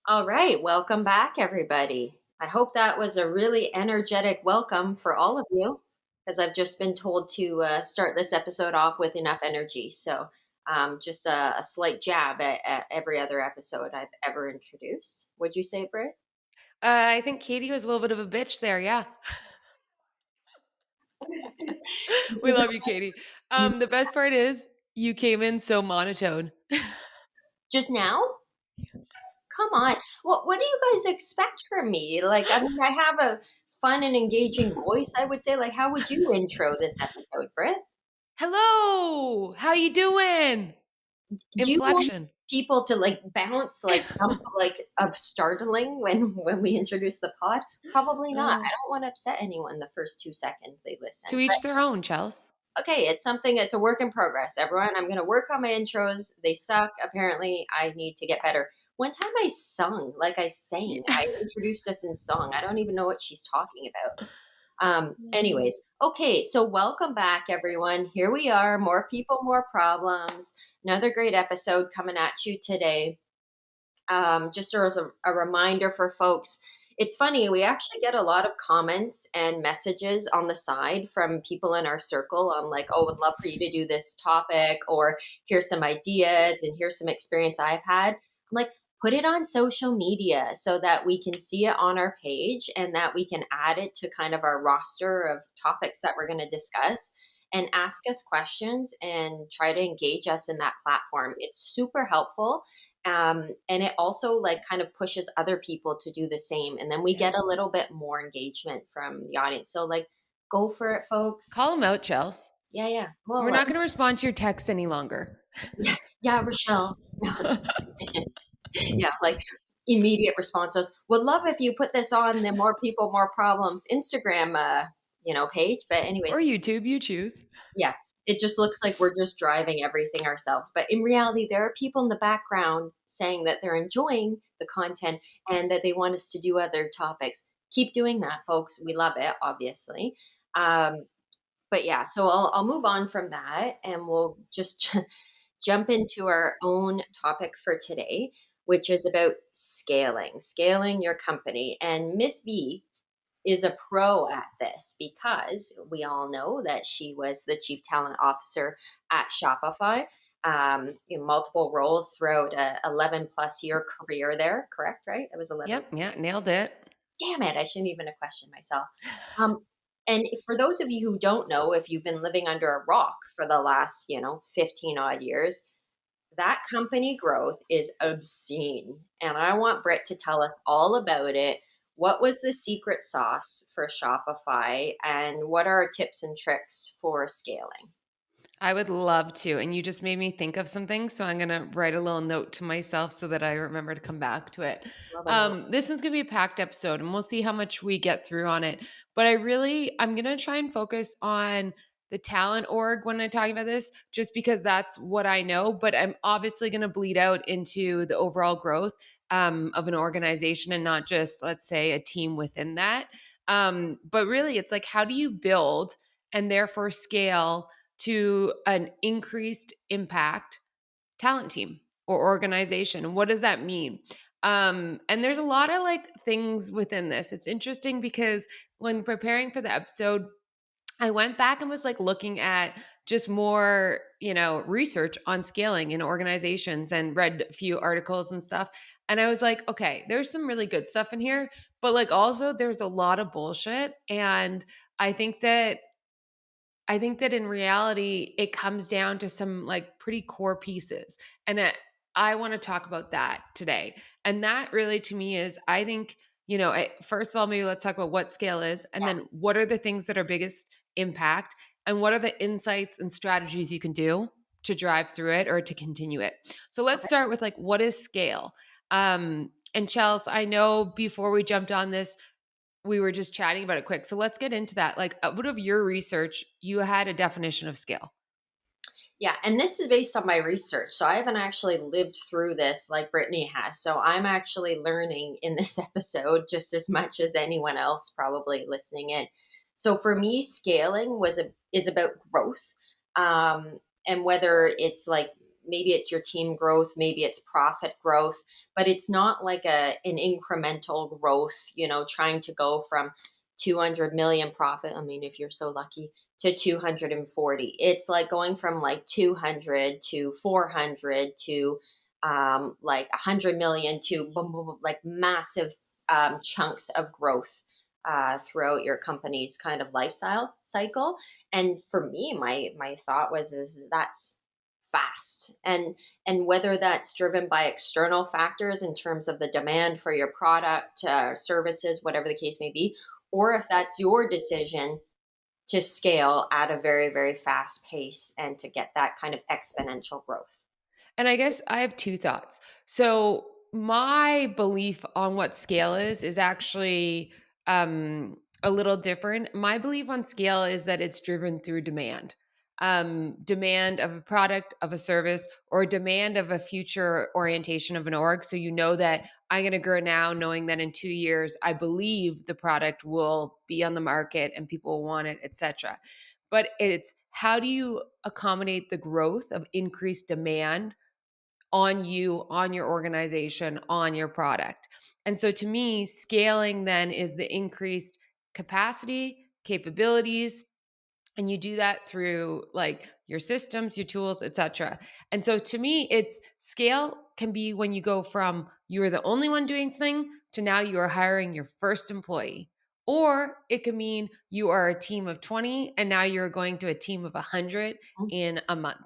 All right, welcome back, everybody. I hope that was a really energetic welcome for all of you, because I've just been told to start this episode off with enough energy. So, just a slight jab at every other episode I've ever introduced. Would you say, Britt? I think Katie was a little bit of a bitch there. Yeah. This We is love you, Katie. you The best part is you came in so monotone. just now? Come on. What do you guys expect from me? Like, I mean, I have a fun and engaging voice, I would say. Like, how would you intro this episode, Britt? Hello. How you doing? Do you want Inflection. people to like bounce, like jump, like of startling when we introduce the pod? Probably not. Uh, I don't want to upset anyone the first 2 seconds they to listen. each their own, Chels. But okay, it's something. It's a work in progress. Everyone, I'm going to work on my intros. They suck. Apparently, I need to get better. One time I sung, like I sang. I introduced us in song. I don't even know what she's talking about. Anyways, okay, so welcome back, everyone. Here we are, more people, more problems. Another great episode coming at you today. Just as a reminder for folks, it's funny, we actually get a lot of comments and messages on the side from people in our circle on like, oh, would love for you to do this topic, or here's some ideas and here's some experience I've had. I'm like, put it on social media so that we can see it on our page and that we can add it to kind of our roster of topics that we're going to discuss and ask us questions and try to engage us in that platform. It's super helpful, and it also like kind of pushes other people to do the same. And then we Yeah. get a little bit more engagement from the audience. So like, go for it, folks. Call them out, Chels. Yeah, yeah. Well, We're not going to respond to your text any longer. yeah, yeah, Rochelle. No, just kidding. Yeah, like immediate response was, would love if you put this on the More People, More Problems Instagram, page. But Or anyways, YouTube, you choose. yeah, it just looks like we're just driving everything ourselves. But in reality, there are people in the background saying that they're enjoying the content and that they want us to do other topics. Keep doing that, folks. We love it, obviously. Um, but yeah, so I'll move on from that and we'll just jump into our own topic for today, which is about scaling your company. And Miss B is a pro at this because we all know that she was the chief talent officer at Shopify, in multiple roles throughout a 11 plus year career there. Correct, right? It was 11. Yep. Yeah. Nailed it. Damn it. I shouldn't even have questioned myself. Um, and for those of you who don't know, if you've been living under a rock for the last, 15 odd years, that company growth is obscene. And I want Britt to tell us all about it. What was the secret sauce for Shopify and what are our tips and tricks for scaling? I would love to. And you just made me think of something. So I'm going to write a little note to myself so that I remember to come back to it. Love a note. This is going to be a packed episode and we'll see how much we get through on it. But I'm going to try and focus on the talent org when I'm talking about this, just because that's what I know. But I'm obviously going to bleed out into the overall growth of an organization and not just, let's say, a team within that. But really, it's like, how do you build and therefore scale to an increased impact talent team or organization? What does that mean? And there's a lot of like things within this. It's interesting because when preparing for the episode, I went back and was like looking at just more, research on scaling in organizations and read a few articles and stuff. And I was like, okay, there's some really good stuff in here, but like also there's a lot of bullshit. And I think that in reality, it comes down to some like pretty core pieces. And I want to talk about that today. And that really to me is, I think, first of all, maybe let's talk about what scale is. And then what are the things that are biggest impact? And what are the insights and strategies you can do to drive through it or to continue it? So let's Okay. start with like, what is scale? And Chels, I know before we jumped on this, we were just chatting about it quick. So let's get into that. Like, out of your research, you had a definition of scale. Yeah, and this is based on my research. So I haven't actually lived through this like Brittany has. So I'm actually learning in this episode just as much as anyone else probably listening in. So for me, scaling is about growth, and whether it's like maybe it's your team growth, maybe it's profit growth, but it's not like an incremental growth, trying to go from 200 million profit. I mean, if you're so lucky, to 240. It's like going from like 200 to 400 to like 100 million to boom, boom, boom, like massive chunks of growth throughout your company's kind of lifestyle cycle. And for me, my thought was is that's fast, and whether that's driven by external factors in terms of the demand for your product, services, whatever the case may be, or if that's your decision to scale at a very, very fast pace and to get that kind of exponential growth. And I guess I have two thoughts. So my belief on what scale is actually a little different. My belief on scale is that it's driven through demand. Demand of a product, of a service, or demand of a future orientation of an org. So you know that I'm going to grow now, knowing that in 2 years, I believe the product will be on the market and people will want it, etc. But it's how do you accommodate the growth of increased demand on you, on your organization, on your product. And so to me, scaling then is the increased capacity, capabilities, and you do that through like your systems, your tools, etc. And so to me, it's scale can be when you go from you are the only one doing something to now you are hiring your first employee. Or it could mean you are a team of 20 and now you're going to a team of 100 in a month.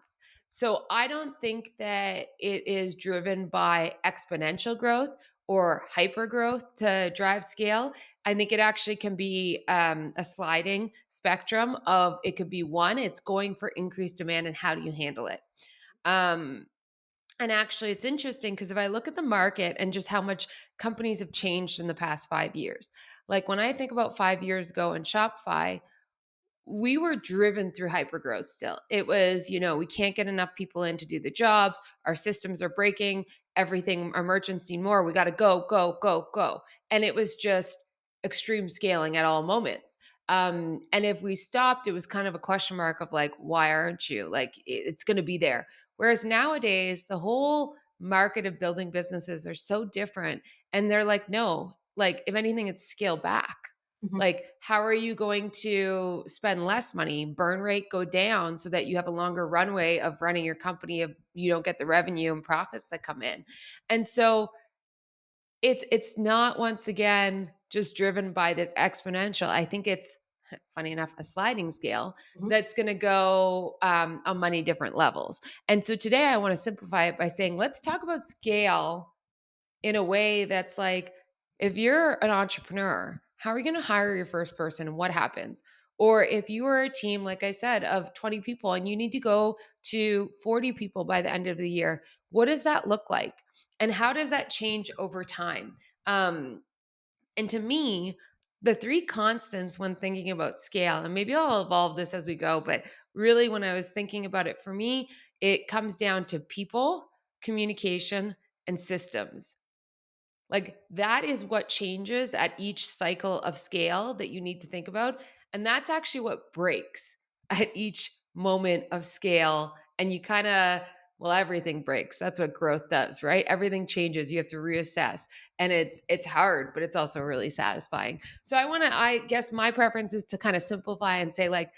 So I don't think that it is driven by exponential growth or hyper growth to drive scale. I think it actually can be a sliding spectrum of it could be one, it's going for increased demand and how do you handle it? Um, and actually, it's interesting because if I look at the market and just how much companies have changed in the past 5 years, like when I think about 5 years ago in Shopify, we were driven through hypergrowth still. It was, we can't get enough people in to do the jobs. Our systems are breaking. Everything, our merchants need more. We got to go, go, go, go. And it was just extreme scaling at all moments. And if we stopped, it was kind of a question mark of like, why aren't you? Like, it's going to be there. Whereas nowadays, the whole market of building businesses are so different. And they're like, no, like, if anything, it's scale back. Mhm. Like, how are you going to spend less money, burn rate go down so that you have a longer runway of running your company if you don't get the revenue and profits that come in? And so it's not once again just driven by this exponential. I think it's funny enough a sliding scale Mhm. that's going to go on many different levels. And so today I want to simplify it by saying let's talk about scale in a way that's like, if you're an entrepreneur, how are you going to hire your first person and what happens? Or if you are a team, like I said, of 20 people and you need to go to 40 people by the end of the year, what does that look like? And how does that change over time? And to me, the three constants when thinking about scale, and maybe I'll evolve this as we go, but really when I was thinking about it for me, it comes down to people, communication, and systems. Like that is what changes at each cycle of scale that you need to think about. And that's actually what breaks at each moment of scale. And you kind of, well, everything breaks. That's what growth does, right? Everything changes. You have to reassess. And it's hard, but it's also really satisfying. So I guess my preference is to kind of simplify and say, like,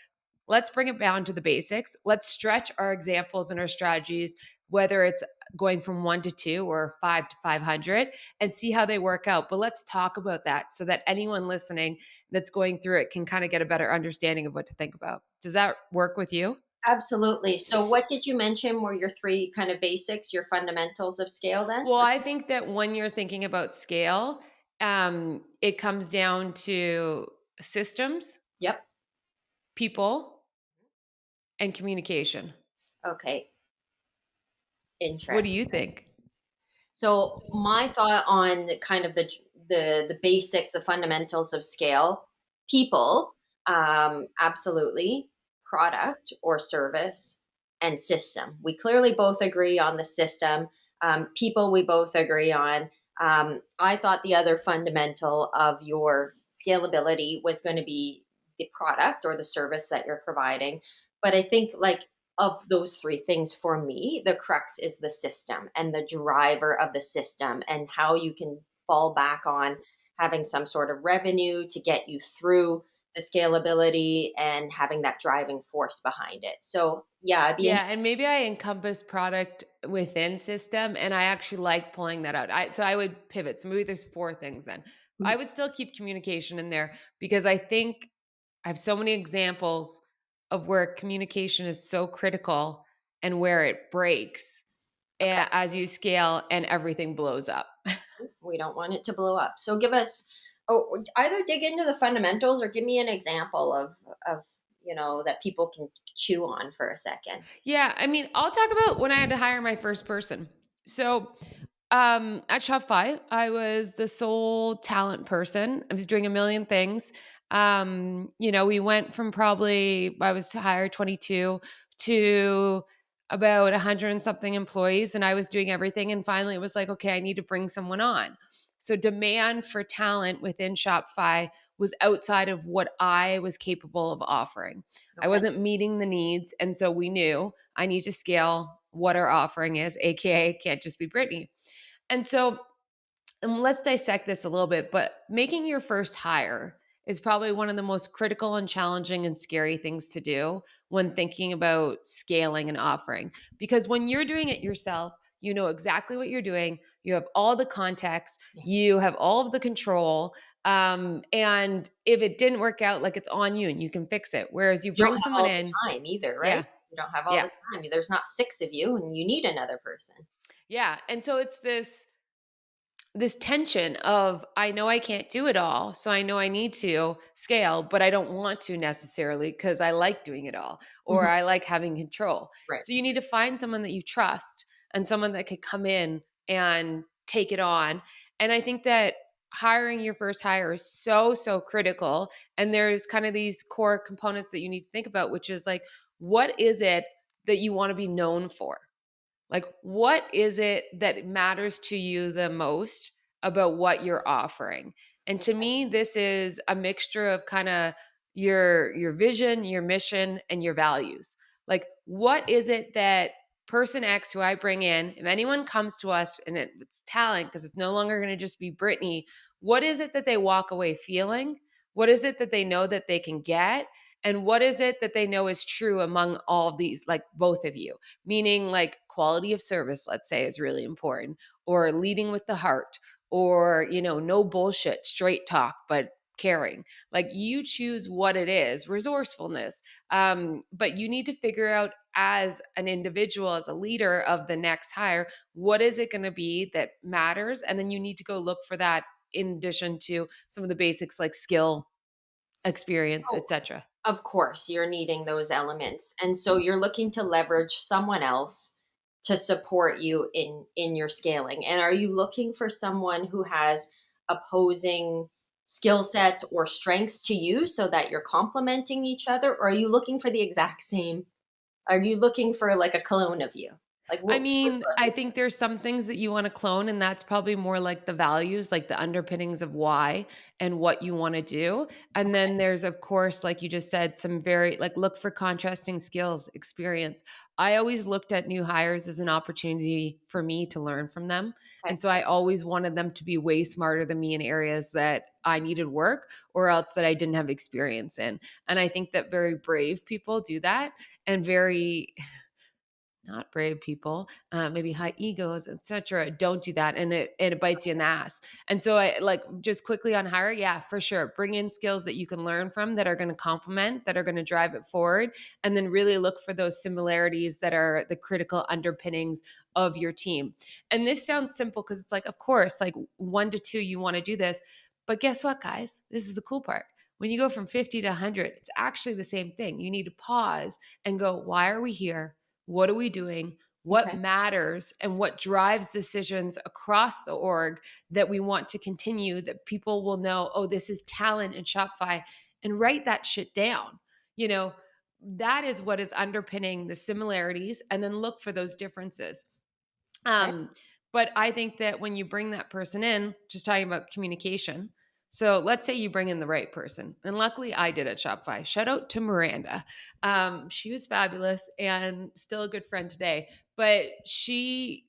let's bring it down to the basics. Let's stretch our examples and our strategies, whether it's going from 1 to 2 or 5 to 500, and see how they work out. But let's talk about that so that anyone listening that's going through it can kind of get a better understanding of what to think about. Does that work with you? Absolutely. So, what did you mention were your three kind of basics, your fundamentals of scale then? Well, I think that when you're thinking about scale, it comes down to systems, Yep. people, and communication. Okay. What do you Interesting. think? So my thought on the kind of the basics, the fundamentals of scale, people, absolutely, product or service, and system. We clearly both agree on the system. People, we both agree on. I thought the other fundamental of your scalability was going to be the product or the service that you're providing. But I think like of those three things, for me, the crux is the system and the driver of the system, and how you can fall back on having some sort of revenue to get you through the scalability and having that driving force behind it. So, yeah, I'd be Yeah, interested. and maybe I encompass product within system, and I actually like pulling that out. I would pivot. So maybe there's 4 things then. I would still keep communication in there because I think I have so many examples of where communication is so critical and where it breaks Okay. as you scale and everything blows up. We don't want it to blow up. So give us, oh, either dig into the fundamentals or give me an example of that people can chew on for a second. Yeah, I mean, I'll talk about when I had to hire my first person. So, at Shopify, I was the sole talent person. I was doing a million things. We went from probably I was hired 22 to about 100 and something employees, and I was doing everything. And finally, it was like, okay, I need to bring someone on. So, demand for talent within Shopify was outside of what I was capable of offering. I Okay. wasn't meeting the needs. And so we knew I need to scale what our offering is, AKA, it can't just be Brittany. And so let's dissect this a little bit, but making your first hire is probably one of the most critical and challenging and scary things to do when thinking about scaling and offering. Because when you're doing it yourself, you know exactly what you're doing. You have all the context, Yeah. you have all of the control. And if it didn't work out, like it's on you and you can fix it. Whereas you You don't bring have someone all the in, time either, right? yeah, You don't have all yeah, the time. There's not six of you, and you need another person. yeah. And so it's this tension of I know I can't do it all, so I know I need to scale, but I don't want to necessarily because I like doing it all or Mhm. I like having control. Right. So you need to find someone that you trust and someone that could come in and take it on. And I think that hiring your first hire is so critical, and there's kind of these core components that you need to think about, which is like what is it that you want to be known for? Like, what is it that matters to you the most about what you're offering? And to me, this is a mixture of kind of your vision, your mission, and your values. Like, what is it that person X who I bring in, if anyone comes to us and it's talent, because it's no longer going to just be Brittany, what is it that they walk away feeling? What is it that they know that they can get? And what is it that they know is true among all of these, like both of you? Meaning like quality of service, let's say, is really important, or leading with the heart, or no bullshit, straight talk, but caring. Like you choose what it is, resourcefulness. But you need to figure out as an individual, as a leader of the next hire, what is it going to be that matters, and then you need to go look for that in addition to some of the basics like skill, experience, So, etc. of course, you're needing those elements, and so you're looking to leverage someone else to support you in your scaling. And are you looking for someone who has opposing skill sets or strengths to you so that you're complementing each other, or are you looking for the exact same? Are you looking for like a clone of you? Like I what mean, I think there's some things that you want to clone, and that's probably more like the values, like the underpinnings of why and what you want to do. And then there's, of course, like you just said, some very like look for contrasting skills, experience. I always looked at new hires as an opportunity for me to learn from them. okay, And so I always wanted them to be way smarter than me in areas that I needed work or else that I didn't have experience in. And I think that very brave people do that, and very not brave people, maybe high egos, etc. Don't do that, and it bites you in the ass. And so I like just quickly on hire, yeah, for sure. Bring in skills that you can learn from that are going to complement, that are going to drive it forward, and then really look for those similarities that are the critical underpinnings of your team. And this sounds simple because it's like, of course, like 1 to 2, you want to do this, but guess what, guys? This is the cool part. When you go from 50 to 100, it's actually the same thing. You need to pause and go, why are we here? What are we doing? What okay, matters and what drives decisions across the org that we want to continue, that people will know, oh, this is talent in Shopify, and write that shit down. You know, that is what is underpinning the similarities, and then look for those differences. okay, Um, but I think that when you bring that person in, just talking about communication. So let's say you bring in the right person. And luckily I did at Shopify. Shout out to Miranda. She was fabulous and still a good friend today. But she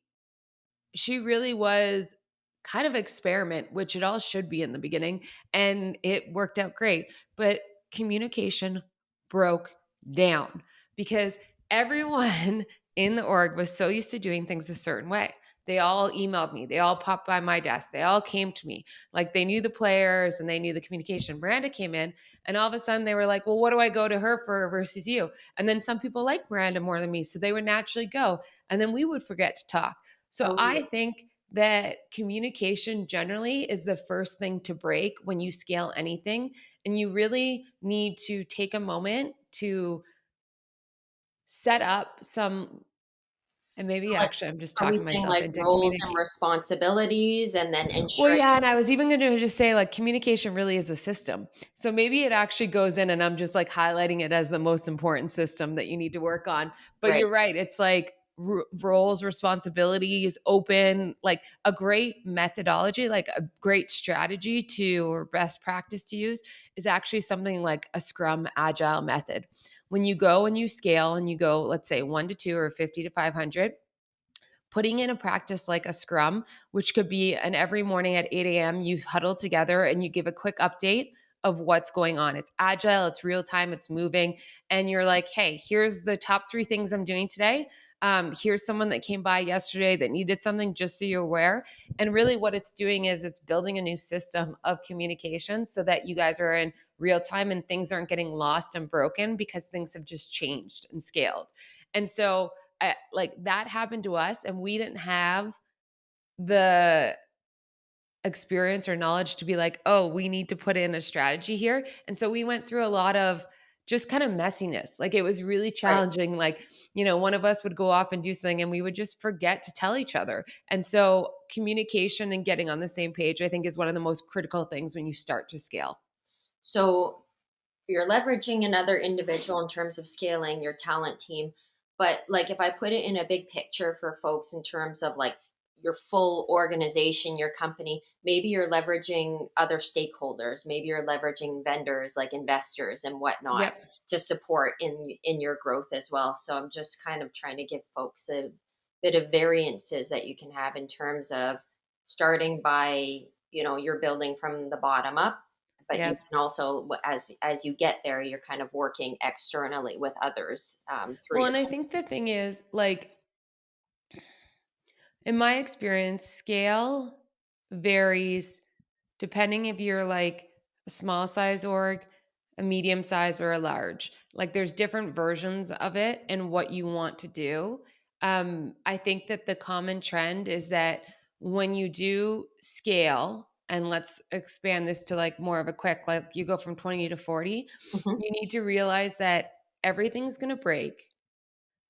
really was kind of experiment, which it all should be in the beginning, and it worked out great. But communication broke down because everyone in the org was so used to doing things a certain way. They all emailed me, they all popped by my desk, they all came to me. Like they knew the players and they knew the communication. Miranda came in, and all of a sudden they were like, well, what do I go to her for versus you? And then some people like Miranda more than me, so they would naturally go. And then we would forget to talk. So I Totally. think that communication generally is the first thing to break when you scale anything. And you really need to take a moment to set up some, and So, maybe like, actually I'm just are we talking saying, myself like, into roles and communication. responsibilities and then Well, ensuring. yeah, and I was even gonna just say, like, communication really is a system. So maybe it actually goes in and I'm just, like, highlighting it as the most important system that you need to work on. But Right. you're right, it's like roles, responsibilities, open, like, a great methodology, like, a great strategy to or best practice to use is actually something like a Scrum Agile method. When you go and you scale and you go, let's say, 1 to 2 or 50 to 500, putting in a practice like a scrum, which could be an every morning at 8 a.m., you huddle together and you give a quick update of what's going on. It's agile, it's real time, it's moving. And you're like, hey, here's the top 3 things I'm doing today. Here's someone that came by yesterday that needed something, just so you're aware. And really, what it's doing is it's building a new system of communication so that you guys are in real time and things aren't getting lost and broken because things have just changed and scaled. And so, like that happened to us, and we didn't have the experience or knowledge to be like, oh, we need to put in a strategy here. And so we went through a lot of just kind of messiness. Like it was really Right. challenging. Like, one of us would go off and do something and we would just forget to tell each other. And so communication and getting on the same page, I think, is one of the most critical things when you start to scale. So you're leveraging another individual in terms of scaling your talent team. But like if I put it in a big picture for folks in terms of like your full organization, your company, maybe you're leveraging other stakeholders, maybe you're leveraging vendors like investors and whatnot Yep. to support in your growth as well. So I'm just kind of trying to give folks a bit of variances that you can have in terms of starting by, you're building from the bottom up, but you Yep. can also, as you get there, you're kind of working externally with others through Well, your. and I think the thing is, like, in my experience, scale varies depending if you're like a small size org, a medium size, or a large. Like there's different versions of it and what you want to do. I think that the common trend is that when you do scale, and let's expand this to like more of a quick, like you go from 20 to 40, Mhm. you need to realize that everything's going to break,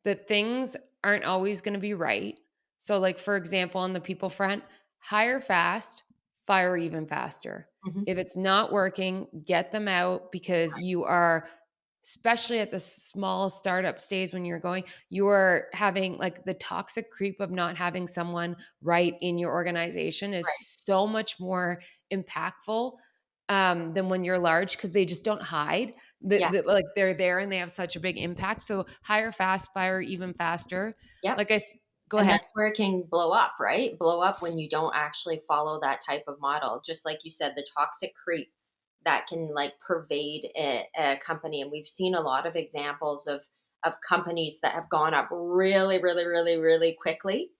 that things aren't always going to be right. So, like, for example, on the people front, hire fast, fire even faster. Mhm. If it's not working, get them out because you are, especially at the small startup stage when you're going, you are having like the toxic creep of not having someone right in your organization is Right. so much more impactful than when you're large because they just don't hide. Yeah. Like they're there and they have such a big impact. So hire fast, fire even faster. Yep. Like go And ahead. that's where it can blow up, right? Blow up when you don't actually follow that type of model. Just like you said, the toxic creep that can like pervade a company. And we've seen a lot of examples of companies that have gone up really, really, really, really quickly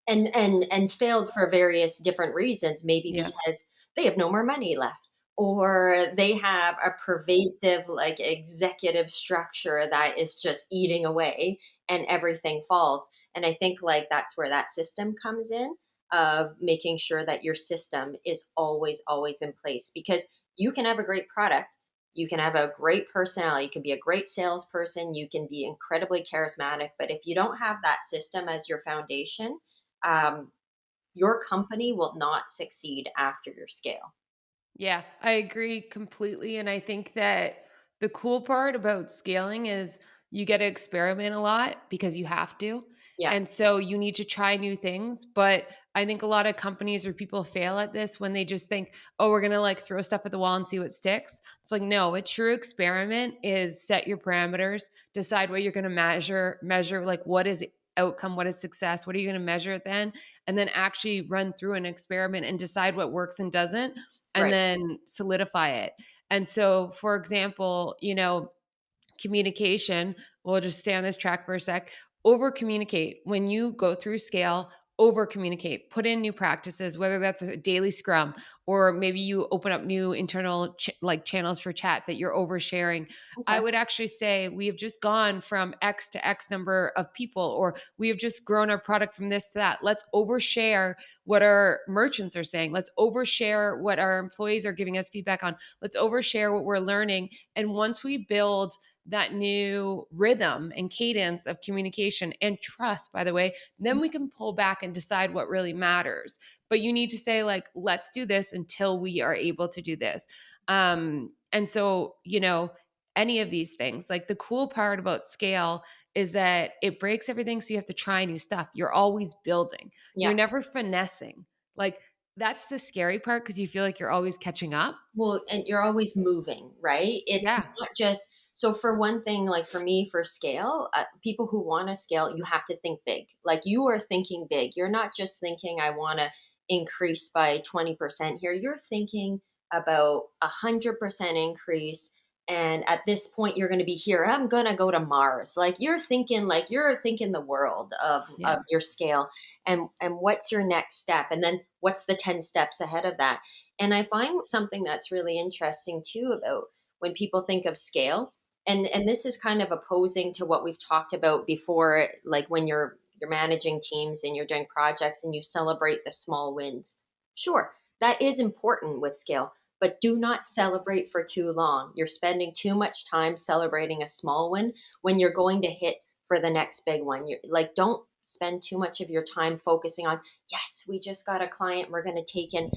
and failed for various different reasons, maybe Yeah. because they have no more money left, or they have a pervasive like executive structure that is just eating away and everything falls. And I think like that's where that system comes in, of making sure that your system is always in place, because you can have a great product, you can have a great personality, you can be a great salesperson, you can be incredibly charismatic, but if you don't have that system as your foundation, um, your company will not succeed after your scale. Yeah, I agree completely. And I think that the cool part about scaling is you get to experiment a lot because you have to. Yeah. And so you need to try new things. But I think a lot of companies or people fail at this when they just think, oh, we're going to like throw stuff at the wall and see what sticks. It's like, no, a true experiment is set your parameters, decide what you're going to measure like what is outcome, what is success, what are you going to measure it then, and then actually run through an experiment and decide what works and doesn't, and Right. then solidify it. And so, for example, communication, we'll just stay on this track for a sec. Over communicate. When you go through scale, over communicate. Put in new practices, whether that's a daily scrum or maybe you open up new internal like channels for chat that you're oversharing. I Okay. would actually say we have just gone from X to X number of people, or we have just grown our product from this to that. Let's overshare what our merchants are saying. Let's overshare what our employees are giving us feedback on. Let's overshare what we're learning. And once we build that new rhythm and cadence of communication and trust, by the way, then we can pull back and decide what really matters. But you need to say, like, let's do this until we are able to do this. And so, any of these things, like the cool part about scale is that it breaks everything. So you have to try new stuff. You're always building, you're Yeah. never finessing. Like, that's the scary part because you feel like you're always catching up. Well, and you're always moving, right? It's Yeah. not just so for one thing, like for me, for scale, people who want to scale, you have to think big. Like you are thinking big. You're not just thinking, I want to increase by 20% here. You're thinking about 100% increase. And at this point, you're going to be here. I'm going to go to Mars. Like you're thinking the world of Yeah. your scale and what's your next step? And then what's the 10 steps ahead of that? And I find something that's really interesting too about when people think of scale, and this is kind of opposing to what we've talked about before, like when you're managing teams and you're doing projects and you celebrate the small wins. Sure, that is important with scale, but do not celebrate for too long. You're spending too much time celebrating a small win when you're going to hit for the next big one. You're like, don't spend too much of your time focusing on, yes, we just got a client, we're going to take in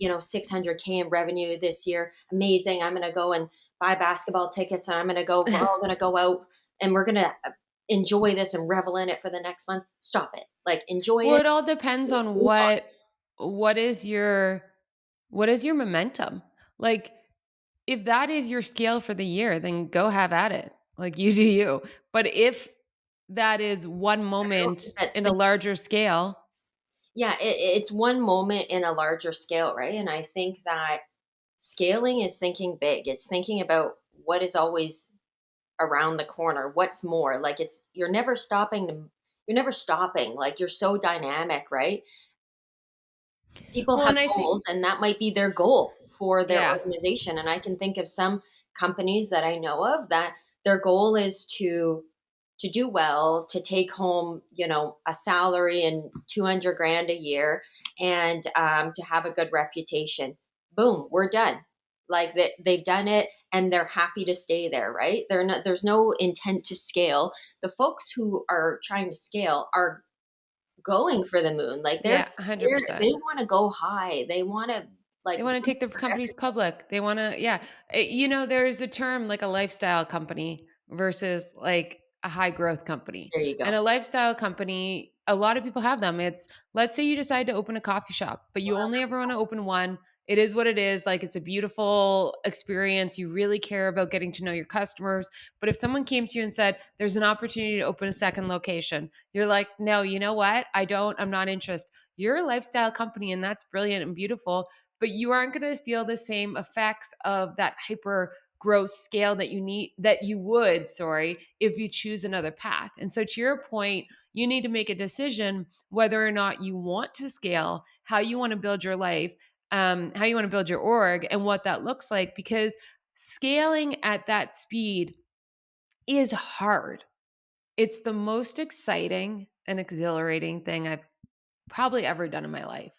600K in revenue this year. Amazing. I'm going to go and buy basketball tickets and we're all going to go out and we're going to enjoy this and revel in it for the next month. Stop it. Like enjoy Well, it. it all depends on Move on. what is your momentum. Like, if that is your scale for the year, then go have at it. Like, you do you. But if that is one I don't moment think that's in a the larger scale, yeah, it's one moment in a larger scale, right? And I think that scaling is thinking big. It's thinking about what is always around the corner. What's more? Like you're never stopping. Like you're so dynamic, right? People well, have and I think, goals and that might be their goal for their yeah, organization. And I can think of some companies that I know of that their goal is to do well, to take home, a salary and 200 grand a year and to have a good reputation. Boom, we're done. Like they've done it and they're happy to stay there, right? There's no intent to scale. The folks who are trying to scale are going for the moon. Like yeah, they 100%. want to go high. They want to like They wanna run take their for companies everybody. public. They wanna, yeah. There's a term like a lifestyle company versus like a high growth company. There you And go. a lifestyle company, a lot of people have them. It's, let's say you decide to open a coffee shop, but you only ever wanna open one. It is what it is. Like, it's a beautiful experience. You really care about getting to know your customers. But if someone came to you and said, there's an opportunity to open a second location, you're like, no, you know what? I'm not interested. You're a lifestyle company and that's brilliant and beautiful, but you aren't going to feel the same effects of that hyper growth scale that you would, sorry, if you choose another path. And so, to your point, you need to make a decision whether or not you want to scale, how you want to build your life, how you want to build your org, and what that looks like, because scaling at that speed is hard. It's the most exciting and exhilarating thing I've probably ever done in my life.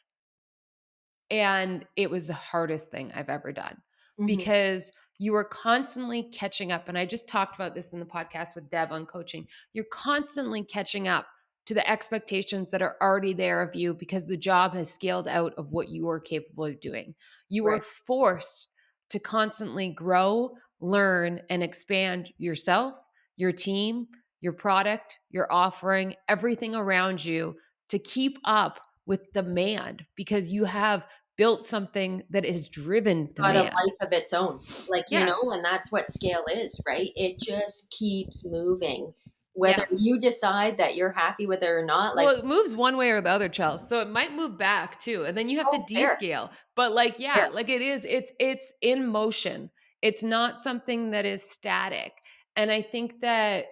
And it was the hardest thing I've ever done Hmm. because you are constantly catching up. And I just talked about this in the podcast with Deb on coaching. You're constantly catching up to the expectations that are already there of you because the job has scaled out of what you are capable of doing. You are Right. forced to constantly grow, learn, and expand yourself, your team. your product, your offering, everything around you to keep up with demand because you have built something that is driven Got a demand. life of its own. Like, Yeah. and that's what scale is, right? It just keeps moving. Whether Yeah. you decide that you're happy with it or not, like, Well, it moves one way or the other, Chels. So it might move back too, and then you have to oh, fair, descale. But like, yeah, fair. like it's in motion. It's not something that is static. And I think that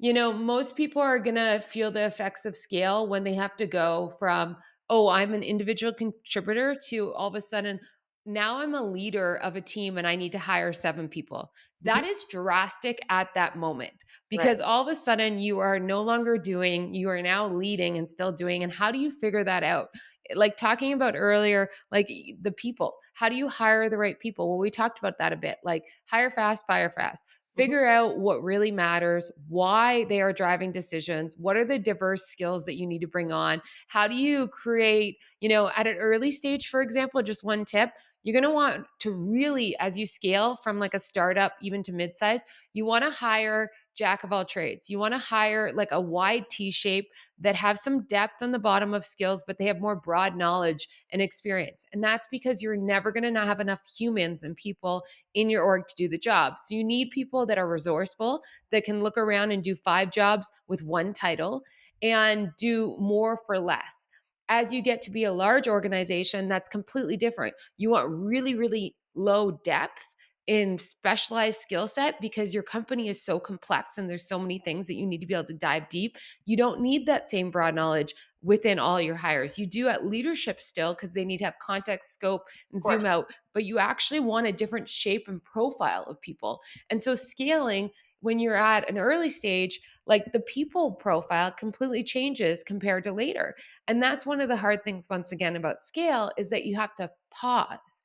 most people are going to feel the effects of scale when they have to go from, oh, I'm an individual contributor to all of a sudden, now I'm a leader of a team and I need to hire 7 people. Mhm. That is drastic at that moment Right. because all of a sudden you are no longer doing, you are now leading and still doing. And how do you figure that out? Like talking about earlier, like the people, how do you hire the right people? Well, we talked about that a bit, like hire fast, fire fast. Mhm. Figure out what really matters, why they are driving decisions, what are the diverse skills that you need to bring on. How do you create, at an early stage, for example, just one tip, you're going to want to really, as you scale from like a startup even to midsize, you want to hire jack of all trades. You want to hire like a wide T shape that have some depth on the bottom of skills, but they have more broad knowledge and experience. And that's because you're never going to have enough humans and people in your org to do the job. So you need people that are resourceful, that can look around and do 5 jobs with one title and do more for less. As you get to be a large organization, that's completely different. You want really, really low depth in specialized skill set because your company is so complex and there's so many things that you need to be able to dive deep. You don't need that same broad knowledge within all your hires. You do at leadership still because they need to have context, scope, and Of zoom course. out, but you actually want a different shape and profile of people. And so scaling when you're at an early stage, like the people profile completely changes compared to later. And that's one of the hard things once again about scale is that you have to pause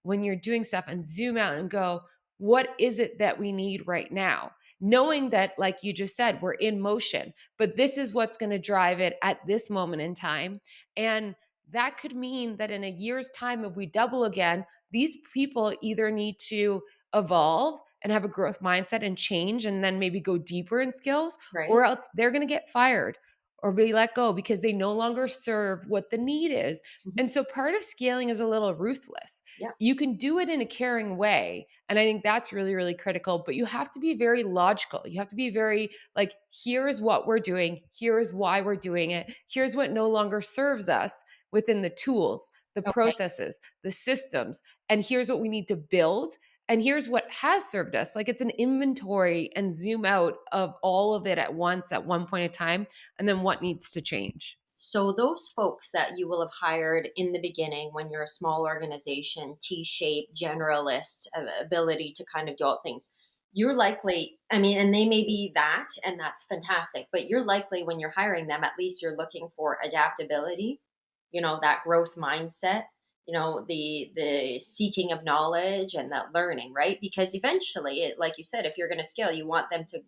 when you're doing stuff and zoom out and go, what is it that we need right now? Knowing that, like you just said, we're in motion, but this is what's going to drive it at this moment in time. And that could mean that in a year's time, if we double again, these people either need to evolve and have a growth mindset and change and then maybe go deeper in skills, or Right. else they're going to get fired or be let go because they no longer serve what the need is. Mhm. And so part of scaling is a little ruthless. Yeah. You can do it in a caring way. And I think that's really, really critical. But you have to be very logical. You have to be very like, here's what we're doing. Here's why we're doing it. Here's what no longer serves us within the tools, the Okay. processes, the systems. And here's what we need to build. And here's what has served us. Like it's an inventory and zoom out of all of it at once at one point in time. And then what needs to change. So those folks that you will have hired in the beginning when you're a small organization, T-shaped, generalist, ability to kind of do all things, you're likely, I mean, and they may be that, and that's fantastic, but you're likely when you're hiring them, at least you're looking for adaptability, that growth mindset, the seeking of knowledge and that learning, right? Because eventually, like you said, if you're going to scale, you want them to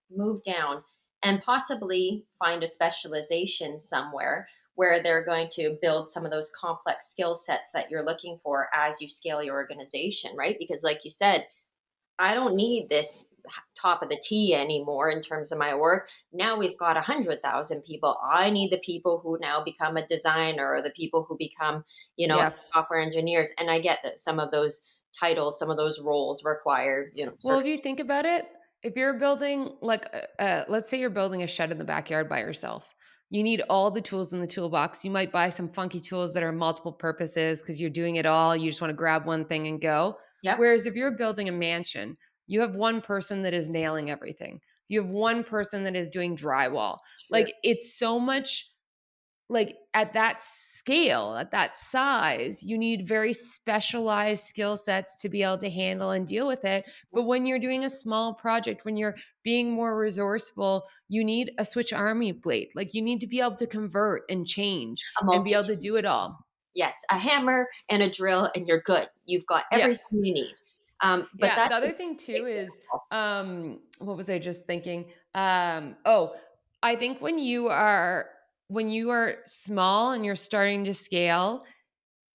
move down and possibly find a specialization somewhere where they're going to build some of those complex skill sets that you're looking for as you scale your organization, right? Because, like you said, I don't need this top of the T anymore in terms of my work. Now we've got 100,000 people. I need the people who now become a designer or the people who become, Yeah. software engineers. And I get that some of those titles, some of those roles require, Well, certain. if you think about it, if you're building like, let's say you're building a shed in the backyard by yourself, you need all the tools in the toolbox. You might buy some funky tools that are multiple purposes because you're doing it all. You just want to grab one thing and go. Yep. Whereas if you're building a mansion, you have one person that is nailing everything. You have one person that is doing drywall. True. Like it's so much like at that scale, at that size, you need very specialized skill sets to be able to handle and deal with it. But when you're doing a small project, when you're being more resourceful, you need a switch army blade. Like you need to be able to convert and change A and be multi. able to do it all. Yes, a hammer and a drill, and you're good. You've got Yeah. everything you need. But Yeah. The that's a other thing too great is example. what was I just thinking? Oh, I think when you are small and you're starting to scale,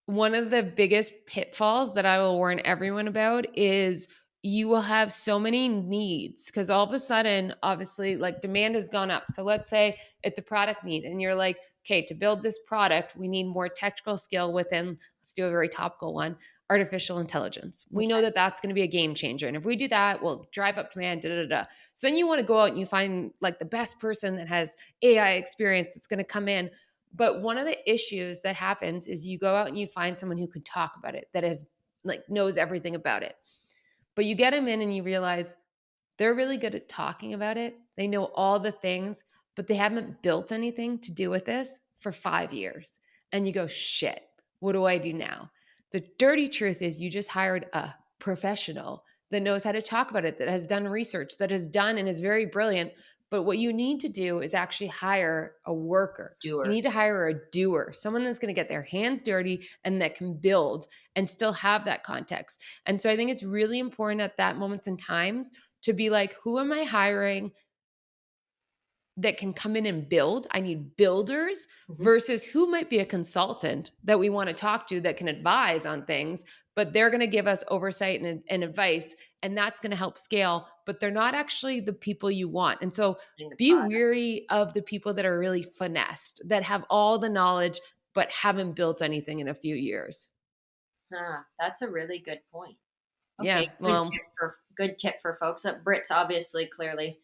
one of the biggest pitfalls that I will warn everyone about is you will have so many needs because all of a sudden, obviously, like demand has gone up. So let's say it's a product need, and you're like, okay, to build this product, we need more technical skill within, let's do a very topical one, artificial intelligence. We know Okay. that that's going to be a game changer. And if we do that, we'll drive up demand, da da da. So then you want to go out and you find like the best person that has AI experience that's going to come in. But one of the issues that happens is you go out and you find someone who can talk about it, that is like knows everything about it. But you get them in and you realize they're really good at talking about it. They know all the things, but they haven't built anything to do with this for 5 years. And you go, shit, what do I do now? The dirty truth is you just hired a professional that knows how to talk about it, that has done research, that has done and is very brilliant. But what you need to do is actually hire a worker. You Doer. need to hire a doer, someone that's going to get their hands dirty and that can build and still have that context. And so I think it's really important at that moments and times to be like, who am I hiring that can come in and build? I need builders Mhm. versus who might be a consultant that we want to talk to that can advise on things, but they're going to give us oversight and advice, and that's going to help scale, but they're not actually the people you want. And so In the be product. weary of the people that are really finessed, that have all the knowledge, but haven't built anything in a few years. That's a really good point. Okay, Yeah. Well, good tip for folks. Brit's obviously clearly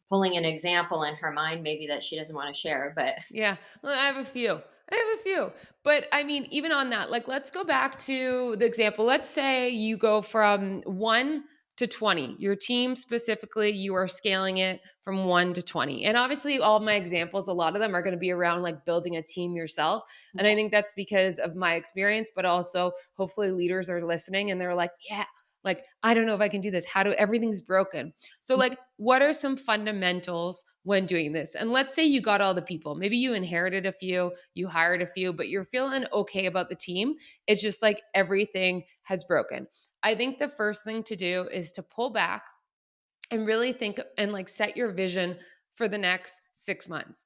pulling an example in her mind, maybe that she doesn't want to share, but yeah, well, I have a few. I have a few. But I mean, even on that, like let's go back to the example. Let's say you go from 1 to 20. Your team specifically, you are scaling it from 1 to 20. And obviously, all of my examples, a lot of them are going to be around like building a team yourself. And I okay. think that's because of my experience, but also hopefully leaders are listening and they're like, yeah, like I don't know if I can do this. How do everything's broken? So, like, what are some fundamentals when doing this? And let's say you got all the people. Maybe you inherited a few, you hired a few, but you're feeling okay about the team. It's just like everything has broken. I think the first thing to do is to pull back and really think and like set your vision for the next 6 months.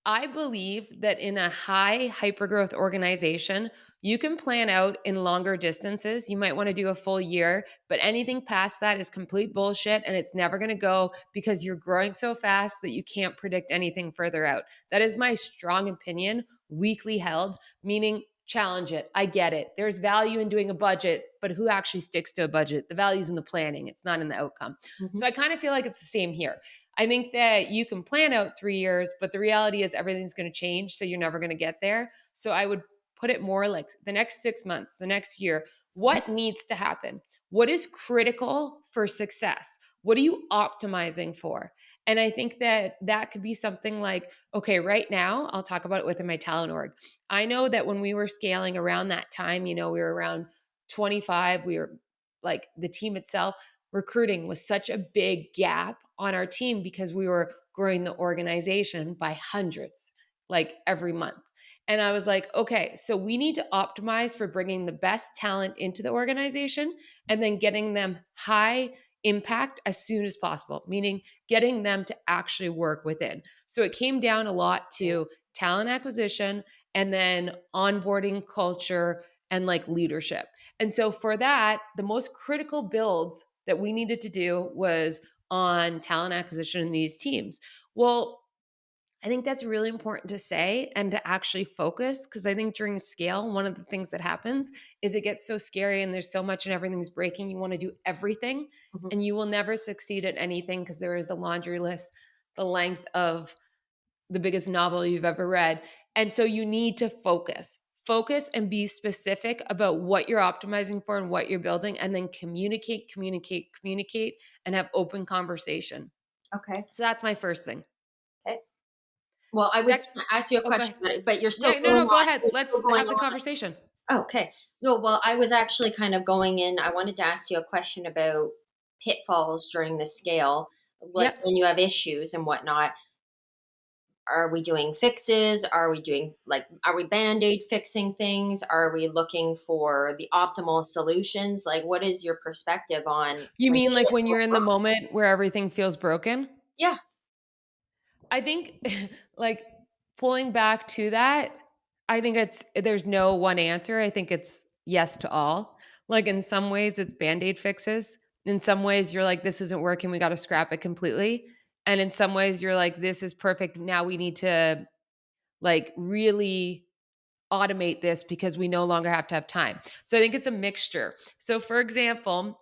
I believe that in a high hypergrowth organization, you can plan out in longer distances. You might want to do a full year, but anything past that is complete bullshit and it's never going to go because you're growing so fast that you can't predict anything further out. That is my strong opinion, weakly held, meaning challenge it. I get it. There's value in doing a budget, but who actually sticks to a budget? The value's in the planning, it's not in the outcome. Mhm. So I kind of feel like it's the same here. I think that you can plan out 3 years, but the reality is everything's going to change. So you're never going to get there. So I would put it more like the next 6 months, the next year. Okay. What needs to happen? What is critical for success? What are you optimizing for? And I think that that could be something like, okay, right now, I'll talk about it within my talent org. I know that when we were scaling around that time, we were around 25, we were like the team itself, recruiting was such a big gap on our team because we were growing the organization by hundreds like every month. And I was like, okay, so we need to optimize for bringing the best talent into the organization and then getting them high impact as soon as possible, meaning getting them to actually work within. So it came down a lot to talent acquisition and then onboarding culture and like leadership. And so for that, the most critical builds that we needed to do was on talent acquisition in these teams. Well, I think that's really important to say and to actually focus because I think during scale, one of the things that happens is it gets so scary and there's so much and everything's breaking. You want to do everything Mhm. and you will never succeed at anything because there is a laundry list, the length of the biggest novel you've ever read. And so you need to focus. Focus and be specific about what you're optimizing for and what you're building, and then communicate, communicate, communicate, and have open conversation. Okay. So that's my first thing. Okay. Well, I was Sec gonna ask you a Oh, go question, ahead. but you're still Yeah, no, going no, go on. ahead. You're still Let's going have the on. conversation. Okay. No, well, I was actually kind of going in. I wanted to ask you a question about pitfalls during the scale, like Yep. when you have issues and whatnot. Are we doing fixes? Are we doing are we band-aid fixing things? Are we looking for the optimal solutions? Like, what is your perspective on You when mean like shit when you're goes in the wrong? moment where everything feels broken? Yeah. I think like pulling back to that, I think there's no one answer. I think it's yes to all. Like in some ways it's band-aid fixes, In some ways, you're like, "This isn't working, we gotta scrap it completely." And in some ways, you're like, "This is perfect, now we need to, like, really automate this because we no longer have to have time." So I think it's a mixture. So, for example,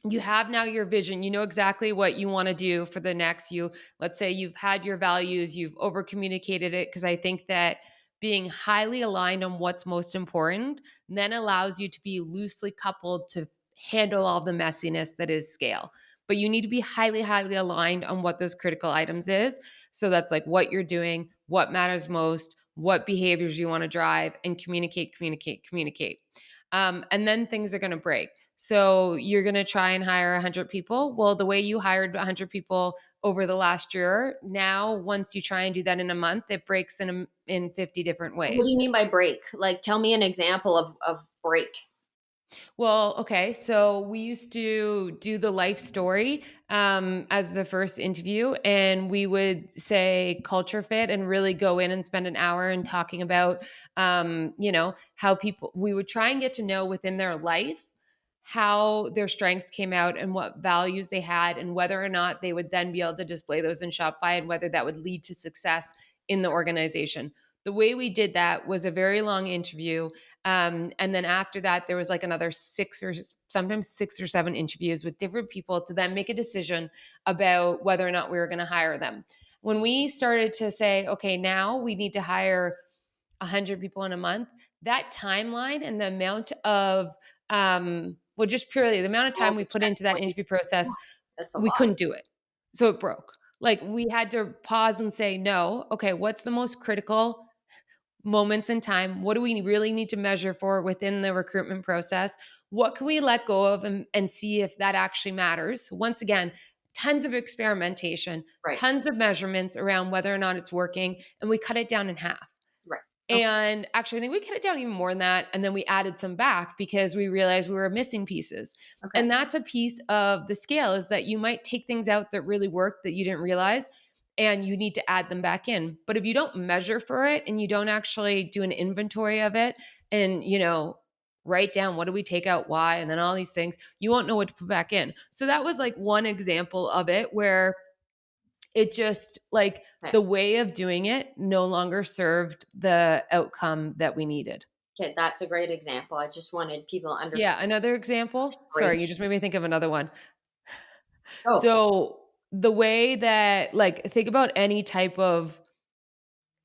you have now your vision, you know exactly what you want to do for the next you, let's say you've had your values, you've over communicated it, because I think that being highly aligned on what's most important then allows you to be loosely coupled to handle all the messiness that is scale. But you need to be highly aligned on what those critical items is. So that's like what you're doing, what matters most, what behaviors you want to drive, and communicate. And then things are going to break. So you're going to try and hire 100 people. Well, the way you hired 100 people over the last year, now once you try and do that in a month, it breaks in 50 different What do ways. you mean by break? Like, tell me an example of break. Well, okay. So we used to do the life story as the first interview, and we would say culture fit and really go in and spend an hour and talking about, how people, we would try and get to know within their life how their strengths came out and what values they had, and whether or not they would then be able to display those in Shopify and whether that would lead to success in the organization. The way we did that was a very long interview, and then after that, there was like another sometimes 6 or 7 interviews with different people to then make a decision about whether or not we were going to hire them. When we started to say, okay, now we need to hire 100 people in a month, that timeline and the amount of, well, just purely the amount of All time we the put into that interview checkpoints. Yeah, process, that's a we lot. couldn't do it. So it broke. Like we had to pause and say, no, okay, what's the most critical moments in time? What do we really need to measure for within the recruitment process? What can we let go of and see if that actually matters? Once again, tons of experimentation, Right, tons of measurements around whether or not it's working, and we cut it down in half. right. Okay, And actually, I think we cut it down even more than that. And then we added some back because we realized we were missing pieces. okay. And that's a piece of the scale, is that you might take things out that really work that you didn't realize, and you need to add them back in. But if you don't measure for it and you don't actually do an inventory of it and, write down what do we take out, why, and then all these things, you won't know what to put back in. So that was like one example of it where it just like Okay. the way of doing it no longer served the outcome that we needed. Okay, that's a great example. I just wanted people to Yeah, understand another example. break. Sorry, you just made me think of another one. Oh, So the way that, like, think about any type of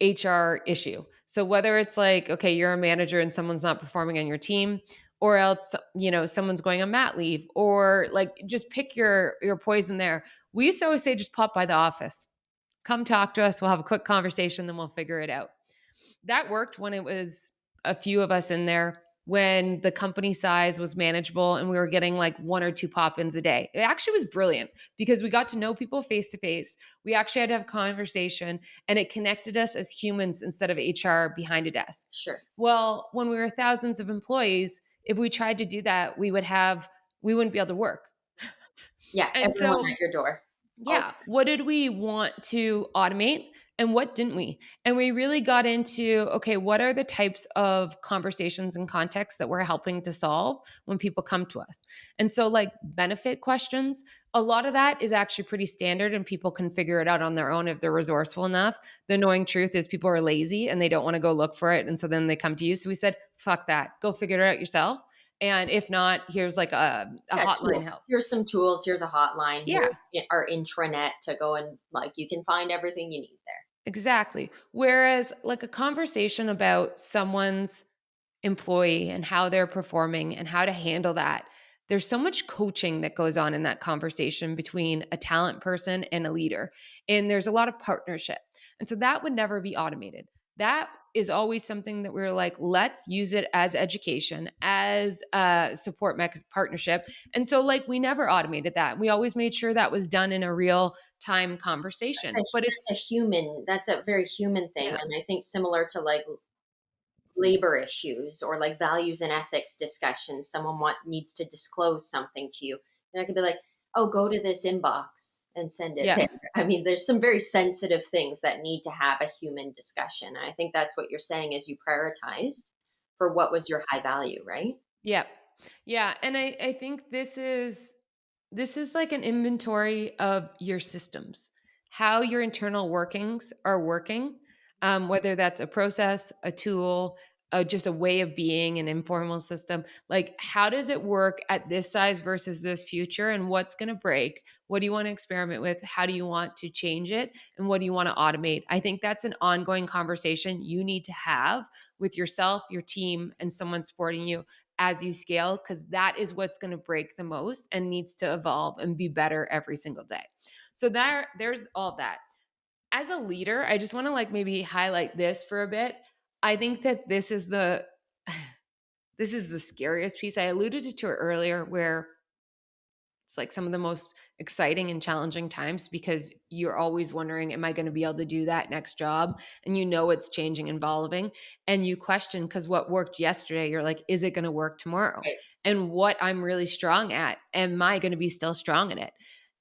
HR issue. So whether it's like, okay, you're a manager and someone's not performing on your team, or else, someone's going on mat leave, or like just pick your poison there. We used to always say just pop by the office. Come talk to us. We'll have a quick conversation, then we'll figure it out. That worked when it was a few of us in there, when the company size was manageable and we were getting like 1 or 2 pop-ins a day. It actually was brilliant because we got to know people face to face. We actually had to have conversation, and it connected us as humans instead of HR behind a desk. sure. Well, when we were thousands of employees, if we tried to do that, we wouldn't be able to work. Yeah, And everyone so at your door. All yeah, what did we want to automate and what didn't we? And we really got into, okay, what are the types of conversations and contexts that we're helping to solve when people come to us? And so, like benefit questions, a lot of that is actually pretty standard and people can figure it out on their own if they're resourceful enough. The annoying truth is people are lazy and they don't want to go look for it. And so then they come to you. So we said, fuck that, go figure it out yourself. And if not, here's like a yeah, hotline tools. help. Here's some tools. Here's a hotline. Yeah. Here's our intranet to go and like you can find everything you need there. Exactly. Whereas, like a conversation about someone's employee and how they're performing and how to handle that, there's so much coaching that goes on in that conversation between a talent person and a leader. And there's a lot of partnership. And so that would never be automated. That is always something that we're like, let's use it as education, as a support partnership. And so, like, we never automated that. We always made sure that was done in a real time conversation. But That's a human. That's a very human thing, yeah, and I think similar to like labor issues or like values and ethics discussions, someone needs to disclose something to you, and I can be like, "Oh, go to this inbox and send it yeah. there." I mean, there's some very sensitive things that need to have a human discussion. And I think that's what you're saying is you prioritized for what was your high value, right? Yeah. Yeah. And I think this is This is like an inventory of your systems, how your internal workings are working, whether that's a process, a tool, just a way of being, an informal system. Like, how does it work at this size versus this future? And what's going to break? What do you want to experiment with? How do you want to change it? And what do you want to automate? I think that's an ongoing conversation you need to have with yourself, your team, and someone supporting you as you scale, because that is what's going to break the most and needs to evolve and be better every single day. So there's all that. As a leader, I just want to like maybe highlight this for a bit. I think that this is the this is the scariest piece. I alluded to it earlier, where it's like some of the most exciting and challenging times because you're always wondering, am I going to be able to do that next job? And you know it's changing and evolving. And you question because what worked yesterday, you're like, is it going to work tomorrow? Right. And what I'm really strong at, am I going to be still strong in it?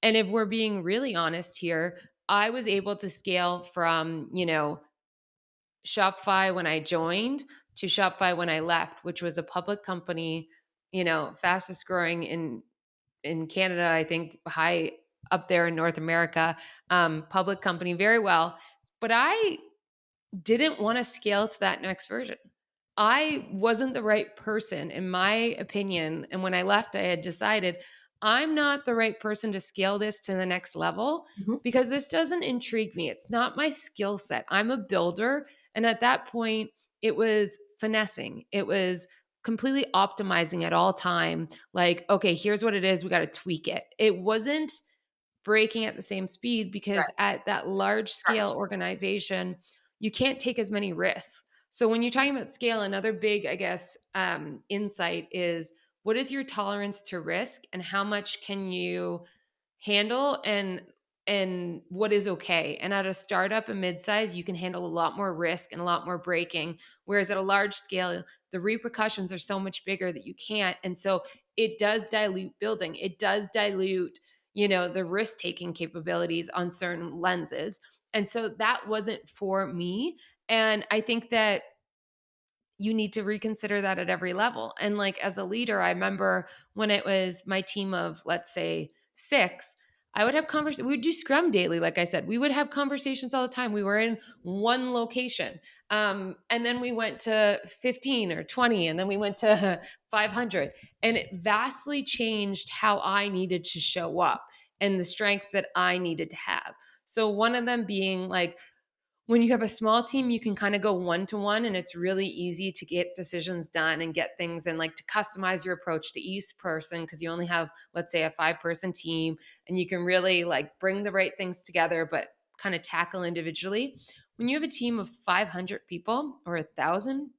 And if we're being really honest here, I was able to scale from, Shopify when I joined to Shopify when I left, which was a public company, fastest growing in Canada, I think high up there in North America, public company, very well. But I didn't want to scale to that next version. I wasn't the right person, in my opinion. And when I left, I had decided I'm not the right person to scale this to the next level Mhm. because this doesn't intrigue me. It's not my skill set. I'm a builder. And at that point, it was finessing, it was completely optimizing at all time. Like, okay, here's what it is. We got to tweak it. It wasn't breaking at the same speed because Right. at that large scale Structure. organization, you can't take as many risks. So when you're talking about scale, another big, I guess, insight is what is your tolerance to risk and how much can you handle and what is okay. And at a startup and midsize, you can handle a lot more risk and a lot more breaking. Whereas at a large scale, the repercussions are so much bigger that you can't. And so it does dilute building. It does dilute, the risk taking capabilities on certain lenses. And so that wasn't for me. And I think that you need to reconsider that at every level. And like as a leader, I remember when it was my team of, let's say, six, I would have conversations. We would do Scrum daily. Like I said, we would have conversations all the time. We were in one location. And then we went to 15 or 20, and then we went to 500. And it vastly changed how I needed to show up and the strengths that I needed to have. So one of them being like, when you have a small team, you can kind of go one to one, and it's really easy to get decisions done and get things and like to customize your approach to each person because you only have, let's say, a 5-person team, and you can really like bring the right things together, but kind of tackle individually. When you have a team of 500 people or 1,000,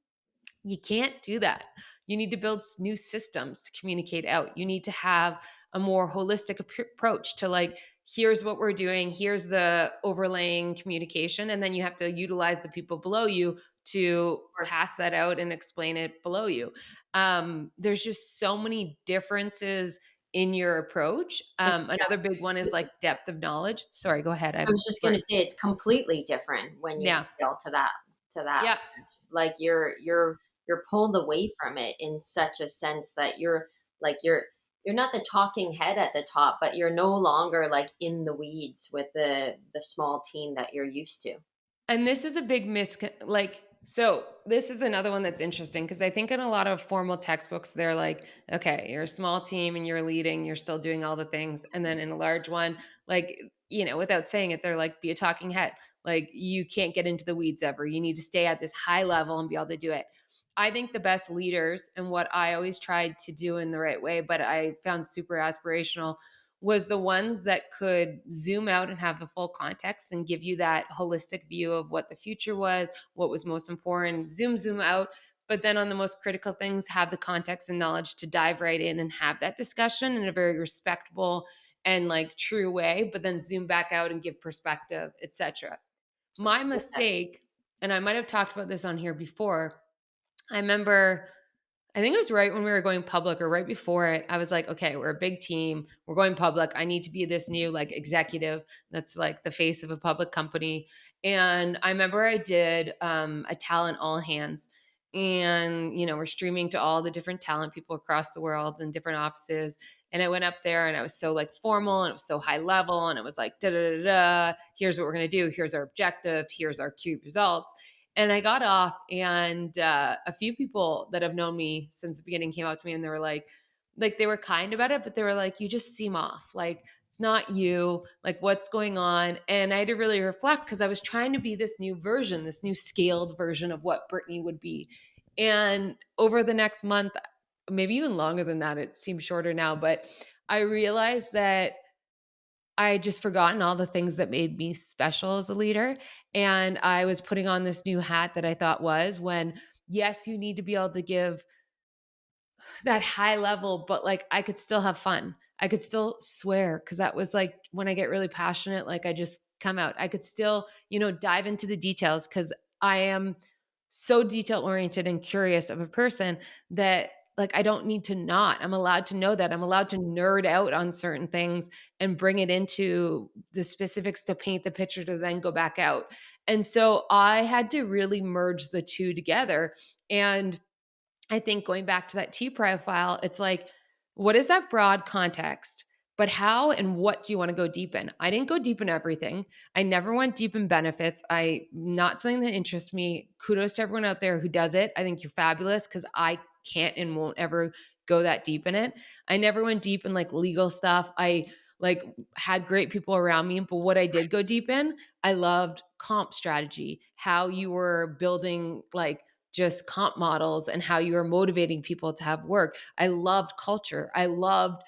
you can't do that. You need to build new systems to communicate out. You need to have a more holistic approach to like, here's what we're doing, here's the overlaying communication. And then you have to utilize the people below you to Of course. pass that out and explain it below you. There's just so many differences in your approach. It's yeah, Another it's big one is like depth of knowledge. Sorry, go ahead. I was just gonna Right. say it's completely different when you Yeah. scale to that. Yeah. Like, you're pulled away from it in such a sense that you're not the talking head at the top, but you're no longer, like, in the weeds with the small team that you're used to. And this is a big so this is another one that's interesting because I think in a lot of formal textbooks, they're like, okay, you're a small team and you're leading, you're still doing all the things. And then in a large one, like, without saying it, they're like, be a talking head. Like, you can't get into the weeds ever. You need to stay at this high level and be able to do it. I think the best leaders and what I always tried to do in the right way, but I found super aspirational was the ones that could zoom out and have the full context and give you that holistic view of what the future was, what was most important, zoom out. But then on the most critical things, have the context and knowledge to dive right in and have that discussion in a very respectable and like true way, but then zoom back out and give perspective, etc. My So good. mistake, and I might have talked about this on here before, I remember I think it was right when we were going public or right before it. I was like, okay, we're a big team. We're going public. I need to be this new like executive that's like the face of a public company. And I remember I did a talent all hands. and we're streaming to all the different talent people across the world and different offices. And I went up there and I was so like formal and it was so high level and it was like da da da da, here's what we're going to do, here's our objective, here's our key results. And I got off, and a few people that have known me since the beginning came up to me and they were like they were kind about it, but they were like, you just seem off, like it's not you, like what's going on. And I had to really reflect because I was trying to be this new version, this new scaled version of what Brittany would be. And over the next month, maybe even longer than that, it seems shorter now, but I realized that I had just forgotten all the things that made me special as a leader. And I was putting on this new hat that I thought was when, yes, you need to be able to give that high level, but like I could still have fun. I could still swear because that was like when I get really passionate, like I just come out. I could still, dive into the details because I am so detail oriented and curious of a person that like I don't need to not. I'm allowed to know that. I'm allowed to nerd out on certain things and bring it into the specifics to paint the picture to then go back out. And so I had to really merge the two together. And I think going back to that T profile, it's like, what is that broad context? But how and what do you want to go deep in? I didn't go deep in everything. I never went deep in benefits. I not something that interests me. Kudos to everyone out there who does it. I think you're fabulous because I can't and won't ever go that deep in it. I never went deep in like legal stuff. I like had great people around me, but what I did go deep in, I loved comp strategy, how you were building like just comp models and how you are motivating people to have work. I loved culture. I loved,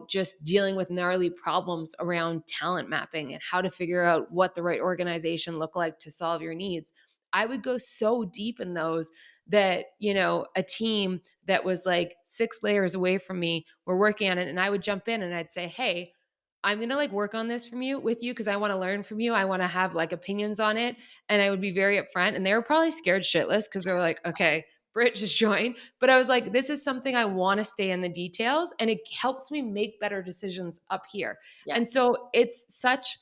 just dealing with gnarly problems around talent mapping and how to figure out what the right organization looked like to solve your needs. I would go so deep in those that, a team that was like 6 layers away from me were working on it. And I would jump in and I'd say, hey, I'm going to like work on this with you because I want to learn from you. I want to have like opinions on it. And I would be very upfront. And they were probably scared shitless because they're like, okay, Brit just joined. But I was like, this is something I want to stay in the details. And it helps me make better decisions up here. Yeah. And so it's such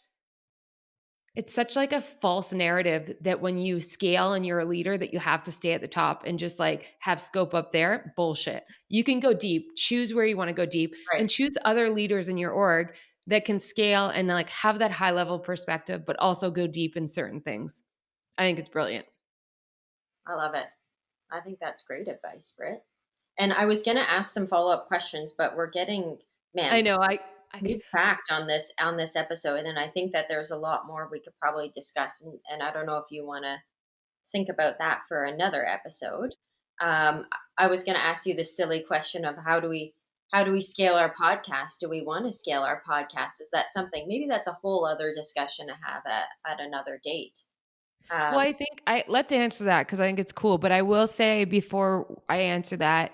like a false narrative that when you scale and you're a leader that you have to stay at the top and just like have scope up there. Bullshit. You can go deep, choose where you want to go deep, Right. and choose other leaders in your org that can scale and like have that high level perspective, but also go deep in certain things. I think it's brilliant. I love it. I think that's great advice, Britt. And I was going to ask some follow-up questions, but we're getting, man, I know. I we cracked on this episode, and I think that there's a lot more we could probably discuss. And I don't know if you want to think about that for another episode. I was going to ask you this silly question of how do we scale our podcast? Do we want to scale our podcast? Is that something? Maybe that's a whole other discussion to have at another date. Well, Um, I think I let's answer that because I think it's cool. But I will say before I answer that,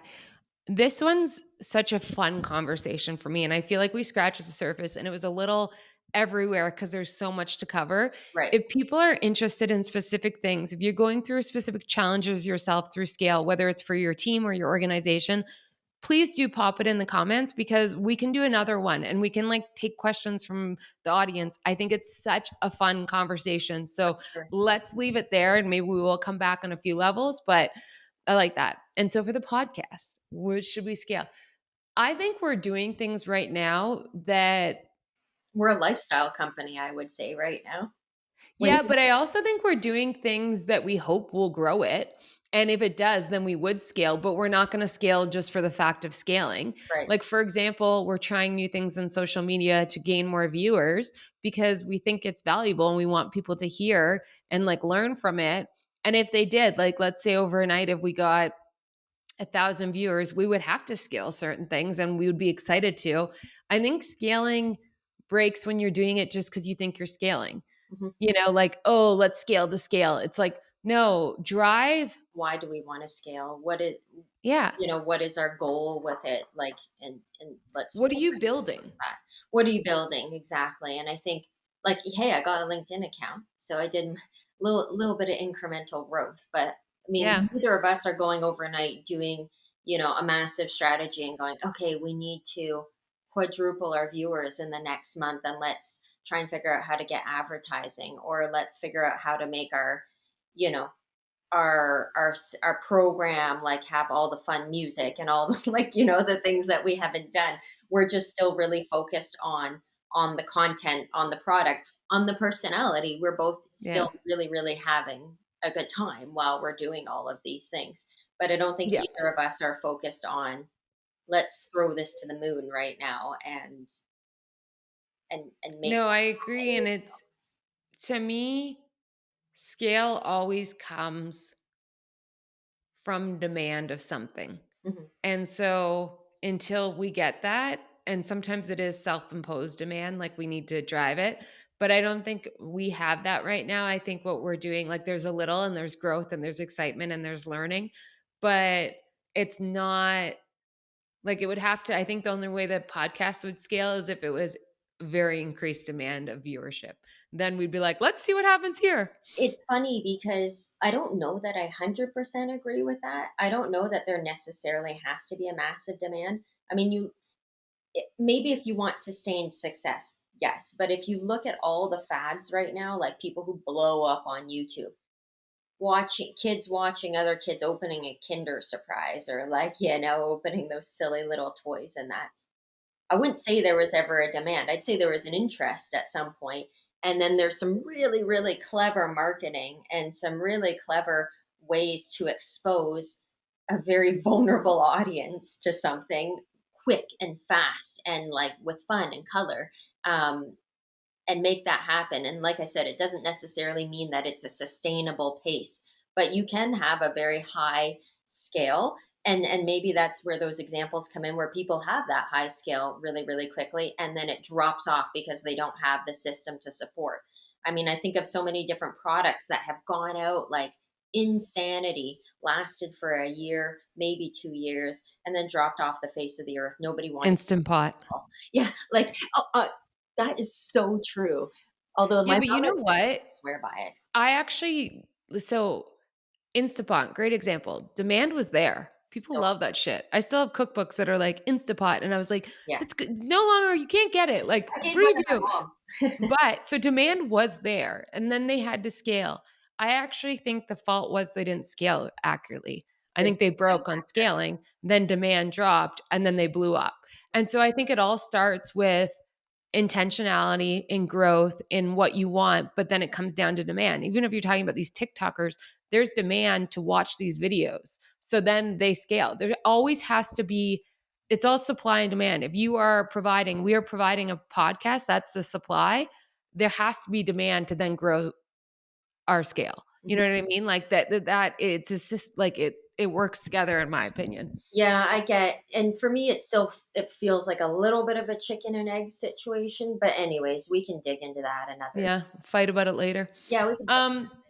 this one's such a fun conversation for me. And I feel like we scratched the surface and it was a little everywhere because there's so much to cover. right. If people are interested in specific things, if you're going through specific challenges yourself through scale, whether it's for your team or your organization, please do pop it in the comments because we can do another one and we can like take questions from the audience. I think it's such a fun conversation. So Sure. let's leave it there and maybe we will come back on a few levels, but I like that. And so for the podcast, where should we scale? I think we're doing things right now that We're a lifestyle company, I would say, right now. When yeah, you but I also think we're doing things that we hope will grow it. And if it does, then we would scale, but we're not going to scale just for the fact of scaling. right, Like, for example, we're trying new things on social media to gain more viewers because we think it's valuable and we want people to hear and like learn from it. And if they did, like, let's say overnight, if we got 1,000 viewers, we would have to scale certain things and we would be excited to. I think scaling breaks when you're doing it just because you think you're scaling, mhm. like, oh, let's scale to scale. It's like, no, drive. Why do we want to scale? Yeah. What is our goal with it? Like, and let's What are you focus building? towards that. What are you building exactly? And I think, like, hey, I got a LinkedIn account, so I did a little bit of incremental growth. But I Yeah. mean, neither of us are going overnight doing, a massive strategy and going, okay, we need to quadruple our viewers in the next month, and let's try and figure out how to get advertising, or let's figure out how to make our, you know our program, like, have all the fun music and all the like, the things that we haven't done. We're just still really focused on the content, on the product, on the personality. We're both Yeah. still really, really having a good time while we're doing all of these things. But I don't think Yeah. either of us are focused on, let's throw this to the moon right now and make No, I agree. And it's, to me, scale always comes from demand of something. Mhm, And so until we get that, and sometimes it is self imposed demand, like we need to drive it. But I don't think we have that right now. I think what we're doing, like there's a little and there's growth and there's excitement and there's learning, but it's not like it would have to. I think the only way that podcast would scale is if it was very increased demand of viewership. Then we'd be like, let's see what happens here. it's funny because I don't know that I 100% agree with that. I don't know that there necessarily has to be a massive demand. I mean, maybe if you want sustained success, yes. But if you look at all the fads right now, like people who blow up on YouTube, watching other kids opening a Kinder surprise, or like, opening those silly little toys and that. I wouldn't say there was ever a demand. I'd say there was an interest at some point, and then there's some really, really clever marketing and some really clever ways to expose a very vulnerable audience to something quick and fast and like with fun and color. Um, and make that happen. And like I said, it doesn't necessarily mean that it's a sustainable pace, but you can have a very high scale. And maybe that's where those examples come in, where people have that high scale really, really quickly, and then it drops off because they don't have the system to support. I mean, I think of so many different products that have gone out like insanity, lasted for a year, maybe 2 years, and then dropped off the face of the earth. Nobody wanted. Instant pot. Yeah, like, that is so true. Although Yeah, my but you know brother doesn't what? swear by it. I actually, so Instapot, great example. Demand was there. People So love that shit. I still have cookbooks that are like Instapot, and I was like, yeah, "That's good. No longer. You can't get it. Like I gave mine to preview." my mom. But so demand was there, and then they had to scale. I actually think the fault was they didn't scale accurately. I They think they just went broke on scaling, then demand dropped, and then they blew up. And so I think it all starts with intentionality in growth in what you want, but then it comes down to demand. Even if you're talking about these TikTokers, there's demand to watch these videos. So then they scale. There always has to be, it's all supply and demand. If you are providing, we are providing a podcast, that's the supply. There has to be demand to then grow our scale. You Mhm. know what I mean? Like that it's just like it works together in my opinion. Yeah, I get, and for me, it feels like a little bit of a chicken and egg situation, but anyways, we can dig into that another. Yeah, fight about it later. Yeah, we can talk Um, about it later.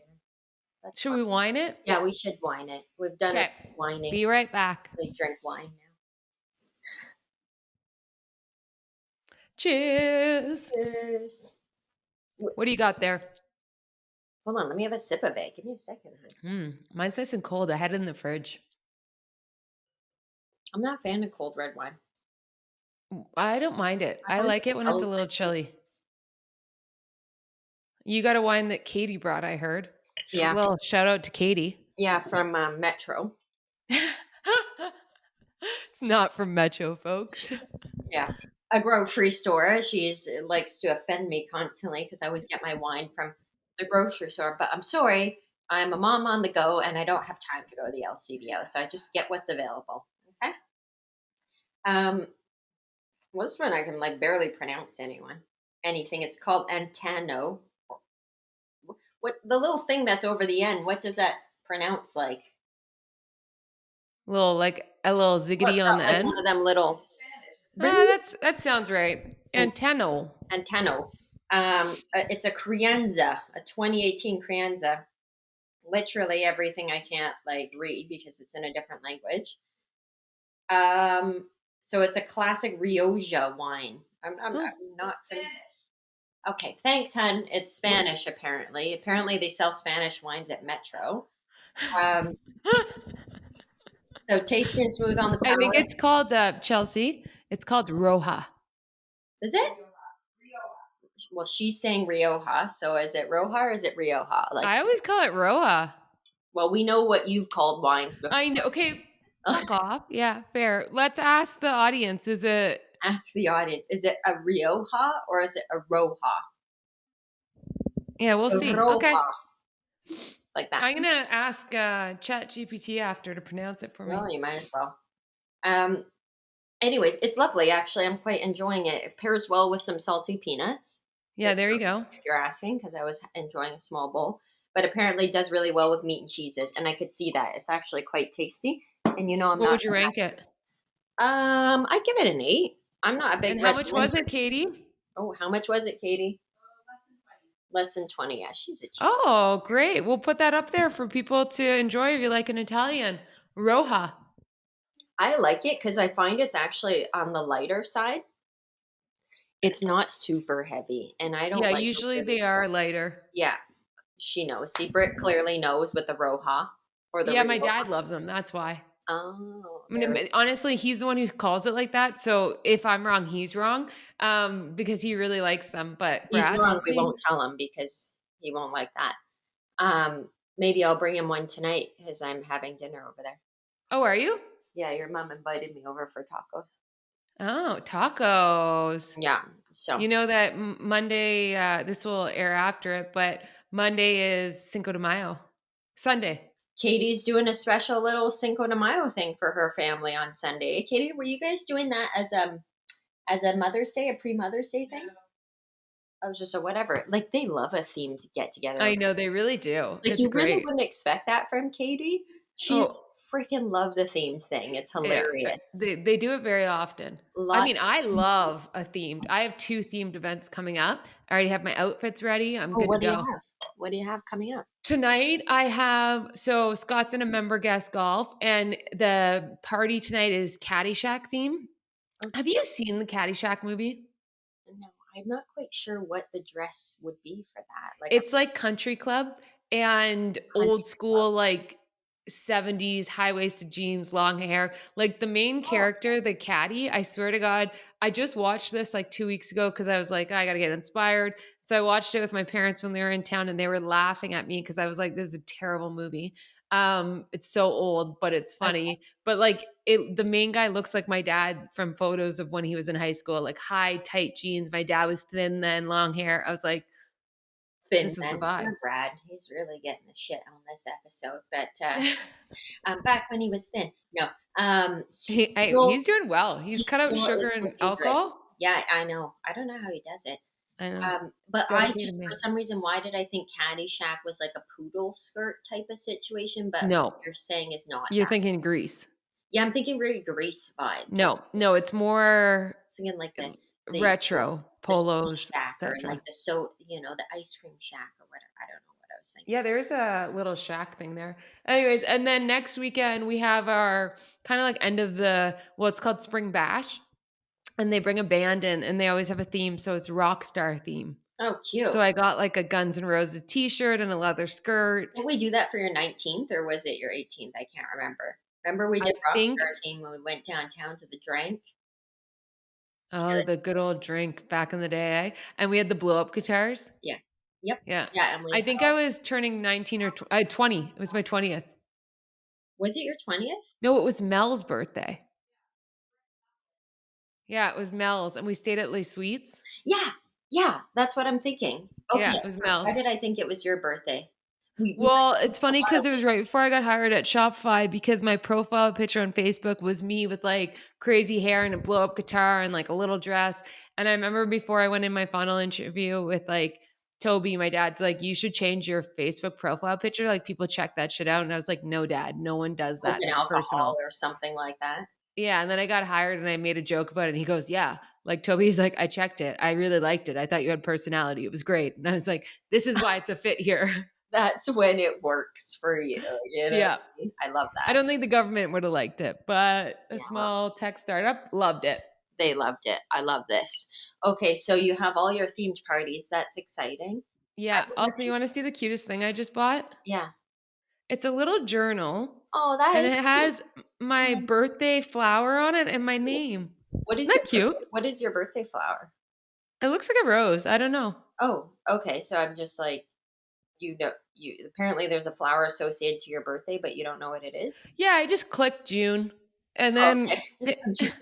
That's should fine. we whine it? Yeah, we should wine it. We've done it Okay. whining. Be right back. We drink wine now. Cheers. Cheers. What do you got there? Hold on, let me have a sip of it. Give me a second, hon. Mine's nice and cold. I had it in the fridge. I'm not a fan of cold red wine. I don't mind it. I I find like it it when it's a dulls little my taste. chilly. You got a wine that Katie brought, I heard. Yeah. Well, shout out to Katie. Yeah, from Metro. It's not from Metro, folks. Yeah. A grocery store. She's likes to offend me constantly because I always get my wine from the grocery store. But I'm sorry, I'm a mom on the go and I don't have time to go to the LCBO, so I just get what's available. Okay. Um, well, this one I can like barely pronounce anything. It's called Antano. What the little thing that's over the end? What does that pronounce like? Little like a little Well, it's ziggity on the got like end. one of them little. Ah, Really? that sounds right. Antano. Antano. It's a Crianza, a 2018 Crianza. Literally everything I can't like read because it's in a different language. So it's a classic Rioja wine. Huh. I'm not. Okay, thanks, hun. It's Spanish apparently. Apparently they sell Spanish wines at Metro. Um, so tasty and smooth on the I think palate. it's called Chelsea. It's called Roja. Is it? Well, she's saying Rioja. So is it Roja or is it Rioja? Like, I always call it Roja. Well, we know what you've called wines before. I know. Okay, fuck off. Yeah, fair. Let's ask the audience. Is it? Ask the audience, is it a Rioja or is it a Roja? Yeah, we'll A see. Okay. Roja, like that. I'm gonna ask Chat GPT after to pronounce it for me. Well, you might as well. Um, Anyways, it's lovely, actually. I'm quite enjoying it. It pairs well with some salty peanuts, Yeah, there you go. if you're asking, because I was enjoying a small bowl. But apparently, it does really well with meat and cheeses, and I could see that. It's actually quite tasty. And I'm What not would you a rank massive. it? I give it an 8. I'm not a big And how red much wine was it, person. Katie? Oh, how much was it, Katie? Less than 20. Yeah, she's a cheap. Oh, great. We'll put that up there for people to enjoy if you like an Italian. Roja. I like it because I find it's actually on the lighter side. It's not super heavy, and I don't Yeah, like a usually really. they are lighter. Yeah, she knows. See, Britt clearly knows with the Roja or the Yeah, my Rioja. dad loves them. That's why. Oh, I there. mean, honestly, he's the one who calls it like that. So if I'm wrong, he's wrong, because he really likes them. But He's Brad, we'll wrong. We see. won't tell him because he won't like that. Maybe I'll bring him one tonight because I'm having dinner over there. Oh, are you? Yeah, your mom invited me over for tacos. Oh, tacos. Yeah, so You know that Monday, this will air after it, but Monday is Cinco de Mayo. Sunday. Katie's doing a special little Cinco de Mayo thing for her family on Sunday. Katie, were you guys doing that as a Mother's Day, a pre Mother's Day thing? I was just a whatever. Like they love a themed get together. I know they really do. Like It's you really great. wouldn't expect that from Katie. She Oh, freaking loves a themed thing. It's yeah, hilarious. they do it very often. I mean, Lots of I themed love a things. themed. I have 2 themed events coming up. I already have my outfits ready. I'm Oh, good to what do you go. have? What do you have coming up? Tonight I have Scott's in a member guest golf, and the party tonight is Caddyshack theme. Oh, Have cute. you seen the Caddyshack movie? No, I'm not quite sure what the dress would be for that. Like a It's like country club and old country club. school, like 70s high-waisted jeans, long hair. Like the main Oh, character, the caddy, I swear to God, I just watched this like 2 weeks ago because I was like, I gotta get inspired. So I watched it with my parents when they were in town and they were laughing at me because I was like, this is a terrible movie. It's so old, but it's okay. funny. But like the main guy looks like my dad from photos of when he was in high school, like high, tight jeans. My dad was thin then, long hair. I was like, Finn this is the then. vibe. Poor Brad. He's really getting the shit on this episode. But back when he was thin. No. He's doing well. He's He cut out still sugar is and looking good. alcohol. Yeah, I know. I don't know how he does it. I know. But I Dedicated just, for man. some reason, why did I think Caddyshack was like a poodle skirt type of situation? But what No, you're saying is not you're that. thinking Grease. Yeah, I'm thinking very Grease vibes. No, no, it's more Thinking like the retro, the Sweet polos, Shack or like etc. the ice cream shack or whatever. I don't know what I was thinking. Yeah, there's a little shack thing there. Anyways, and then next weekend we have our kind of like end of it's called Spring Bash, and they bring a band in, and they always have a theme, so it's rock star theme. Oh, So cute. I got like a Guns N' Roses t-shirt and a leather skirt. Did we do that for your 19th or was it your 18th? I can't remember. Remember we I did think Rockstar theme when we went downtown to the drink? Oh, the good old drink back in the day, eh? And we had the blow up guitars. Yeah. Yep. Yeah. Yeah, and we I had think I was turning 19 or 20. It was my 20th. was it your 20th? No, it was Mel's birthday. Yeah, it was Mel's, and we stayed at Les Suites. Yeah. Yeah, that's what I'm thinking. Okay, Yeah, it was why Mel's. did I think it was your birthday? We Well, went it's to a funny lot because of it was right before I got hired at Shopify because my profile picture on Facebook was me with like crazy hair and a blow up guitar and like a little dress. And I remember before I went in my final interview with like Toby, my dad's like, you should change your Facebook profile picture. Like people check that shit out. And I was like, no, dad, no one does that. open That's alcohol personal. or something like that. Yeah. And then I got hired and I made a joke about it. And he goes, yeah. Like Toby's like, I checked it. I really liked it. I thought you had personality. It was great. And I was like, this is why it's a fit here. That's when it works for you, you know what Yeah. I mean? I love I that. don't think the government would have liked it, but a Yeah, well, small tech startup loved it. they loved it. I love this. Okay, so you have all your themed parties. That's exciting. Yeah. What Also, do you you want to see the cutest thing I just bought? Yeah. It's a little journal Oh, that and it is sweet. has my birthday flower on it and my name. What is Isn't your that cute? birthday? What is your birthday flower? It looks like a rose. I don't know. Oh, okay. So I'm just like You know, you apparently there's a flower associated to your birthday, but you don't know what it is? Yeah, I just clicked June, and Oh, then okay. it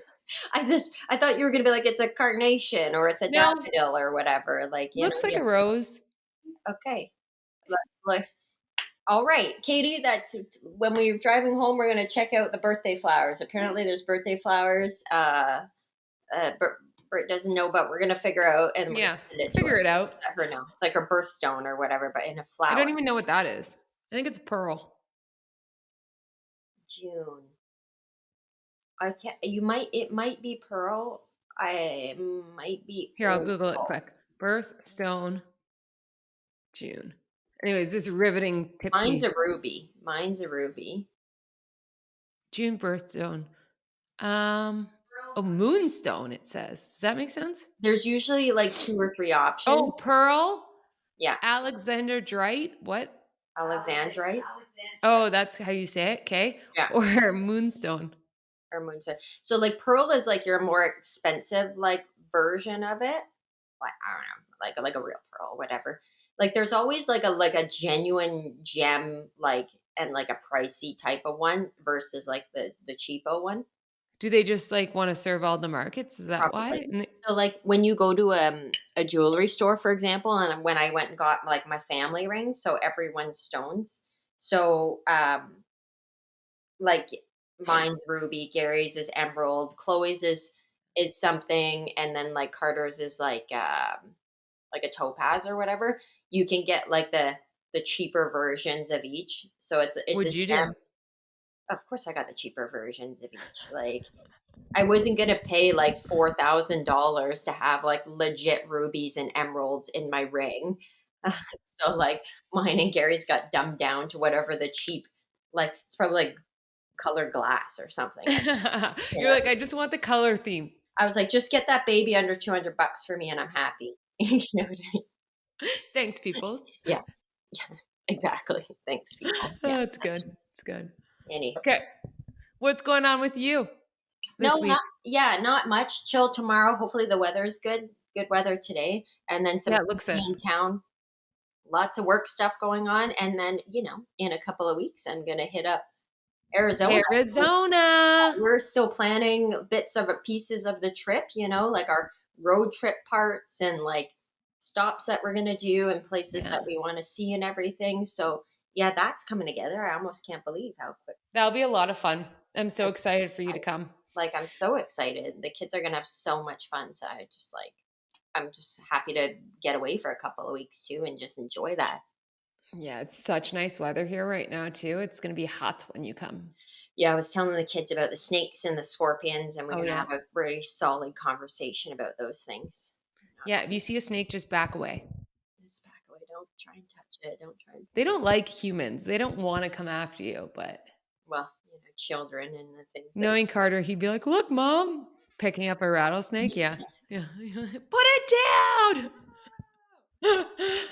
I thought you were gonna be like, it's a carnation or it's a no, daffodil or whatever, like, looks like yeah, a rose. okay. Let's look. All right, Katie, that's when we're driving home, we're gonna check out the birthday flowers. Apparently there's birthday flowers, Brit doesn't know, but we're gonna figure out and we're gonna Yeah, send it to her, figure it out. let her know. It's like her birthstone or whatever, but in a I flower. don't even know what that is. I think it's pearl. June. I can't. You might. It might be pearl. I might be Here, I'll Google it opal. quick. Birthstone, June. Anyways, this riveting Mine's tipsy a ruby. Mine's a ruby. June birthstone. Um, oh, moonstone, it says. Does that make sense? There's usually like two or three Oh, options. pearl, Yeah, Alexander Drite. What? Alexandrite. Oh, that's how you say it. Okay. Yeah, Or moonstone. or moonstone. So like pearl is like your more expensive like version of it. Like I don't know, like a real pearl, whatever. Like there's always like a genuine gem like and like a pricey type of one versus like the cheapo one. Do they just like want to serve all the markets? Is that why? Probably. So, like, when you go to a jewelry store, for example, and when I went and got like my family rings, so everyone's stones. So, like mine's ruby, Gary's is emerald, Chloe's is something, and then like Carter's is like a topaz or whatever. You can get like the cheaper versions of each. So it's a What'd you do? gem. Of course, I got the cheaper versions of each. Like I wasn't gonna pay like $4,000 to have like legit rubies and emeralds in my ring. So like mine and Gary's got dumbed down to whatever the cheap, like it's probably like colored glass or something. You You're know, like, I just want the color theme. I was like, just get that baby under $200 for me, and I'm happy. You know what I mean? Thanks, peoples. Yeah, yeah, exactly. Thanks, people. Oh, Yeah, that's that's good. It's good. any. Okay. What's going on with you No, this week? not yeah, not much. Chill tomorrow. Hopefully the weather's good. Good weather today, and then some Yeah, it looks company it. in town, lots of work stuff going on, and then in a couple of weeks I'm gonna hit up Arizona. So Arizona. we're still planning bits of pieces of the trip, like our road trip parts and like stops that we're gonna do and places Yeah. that we want to see and everything. So yeah, that's coming together. I almost can't believe how quick That'll be a lot of fun. I'm so it's excited for you to come. like. I'm so excited. The kids are gonna have so much fun. So I'm just happy to get away for a couple of weeks too and just enjoy that. Yeah, it's such nice weather here right now too. It's going to be hot when you come. Yeah, I was telling the kids about the snakes and the scorpions, and we're Oh gonna yeah. have a very solid conversation about those things. Not Yeah, if you see a snake, just back away. just back away. Don't try and touch it. Don't try and They don't like humans. They don't want to come after you, but well, children and the things that knowing Carter, he'd be like, "Look, mom, picking up a rattlesnake." Yeah. Yeah. Put it down.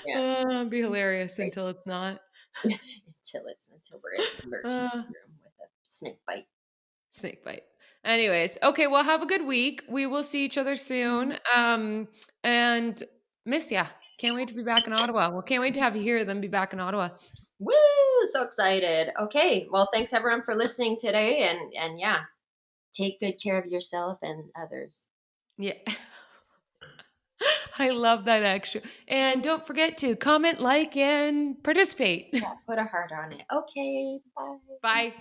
yeah, It'd be it's hilarious great until it's not. until we're in the emergency Uh, room with a snake bite. Snake bite. Anyways, okay, well, have a good week. We will see each other soon. And miss ya. Can't wait to be back in Ottawa. Well, can't wait to have you here, then be back in Ottawa. Woo! So excited. Okay, well, thanks everyone for listening today, and yeah, take good care of yourself and others. Yeah. I love that extra. And don't forget to comment, like, and participate. Yeah, put a heart on it. Okay, bye. Bye.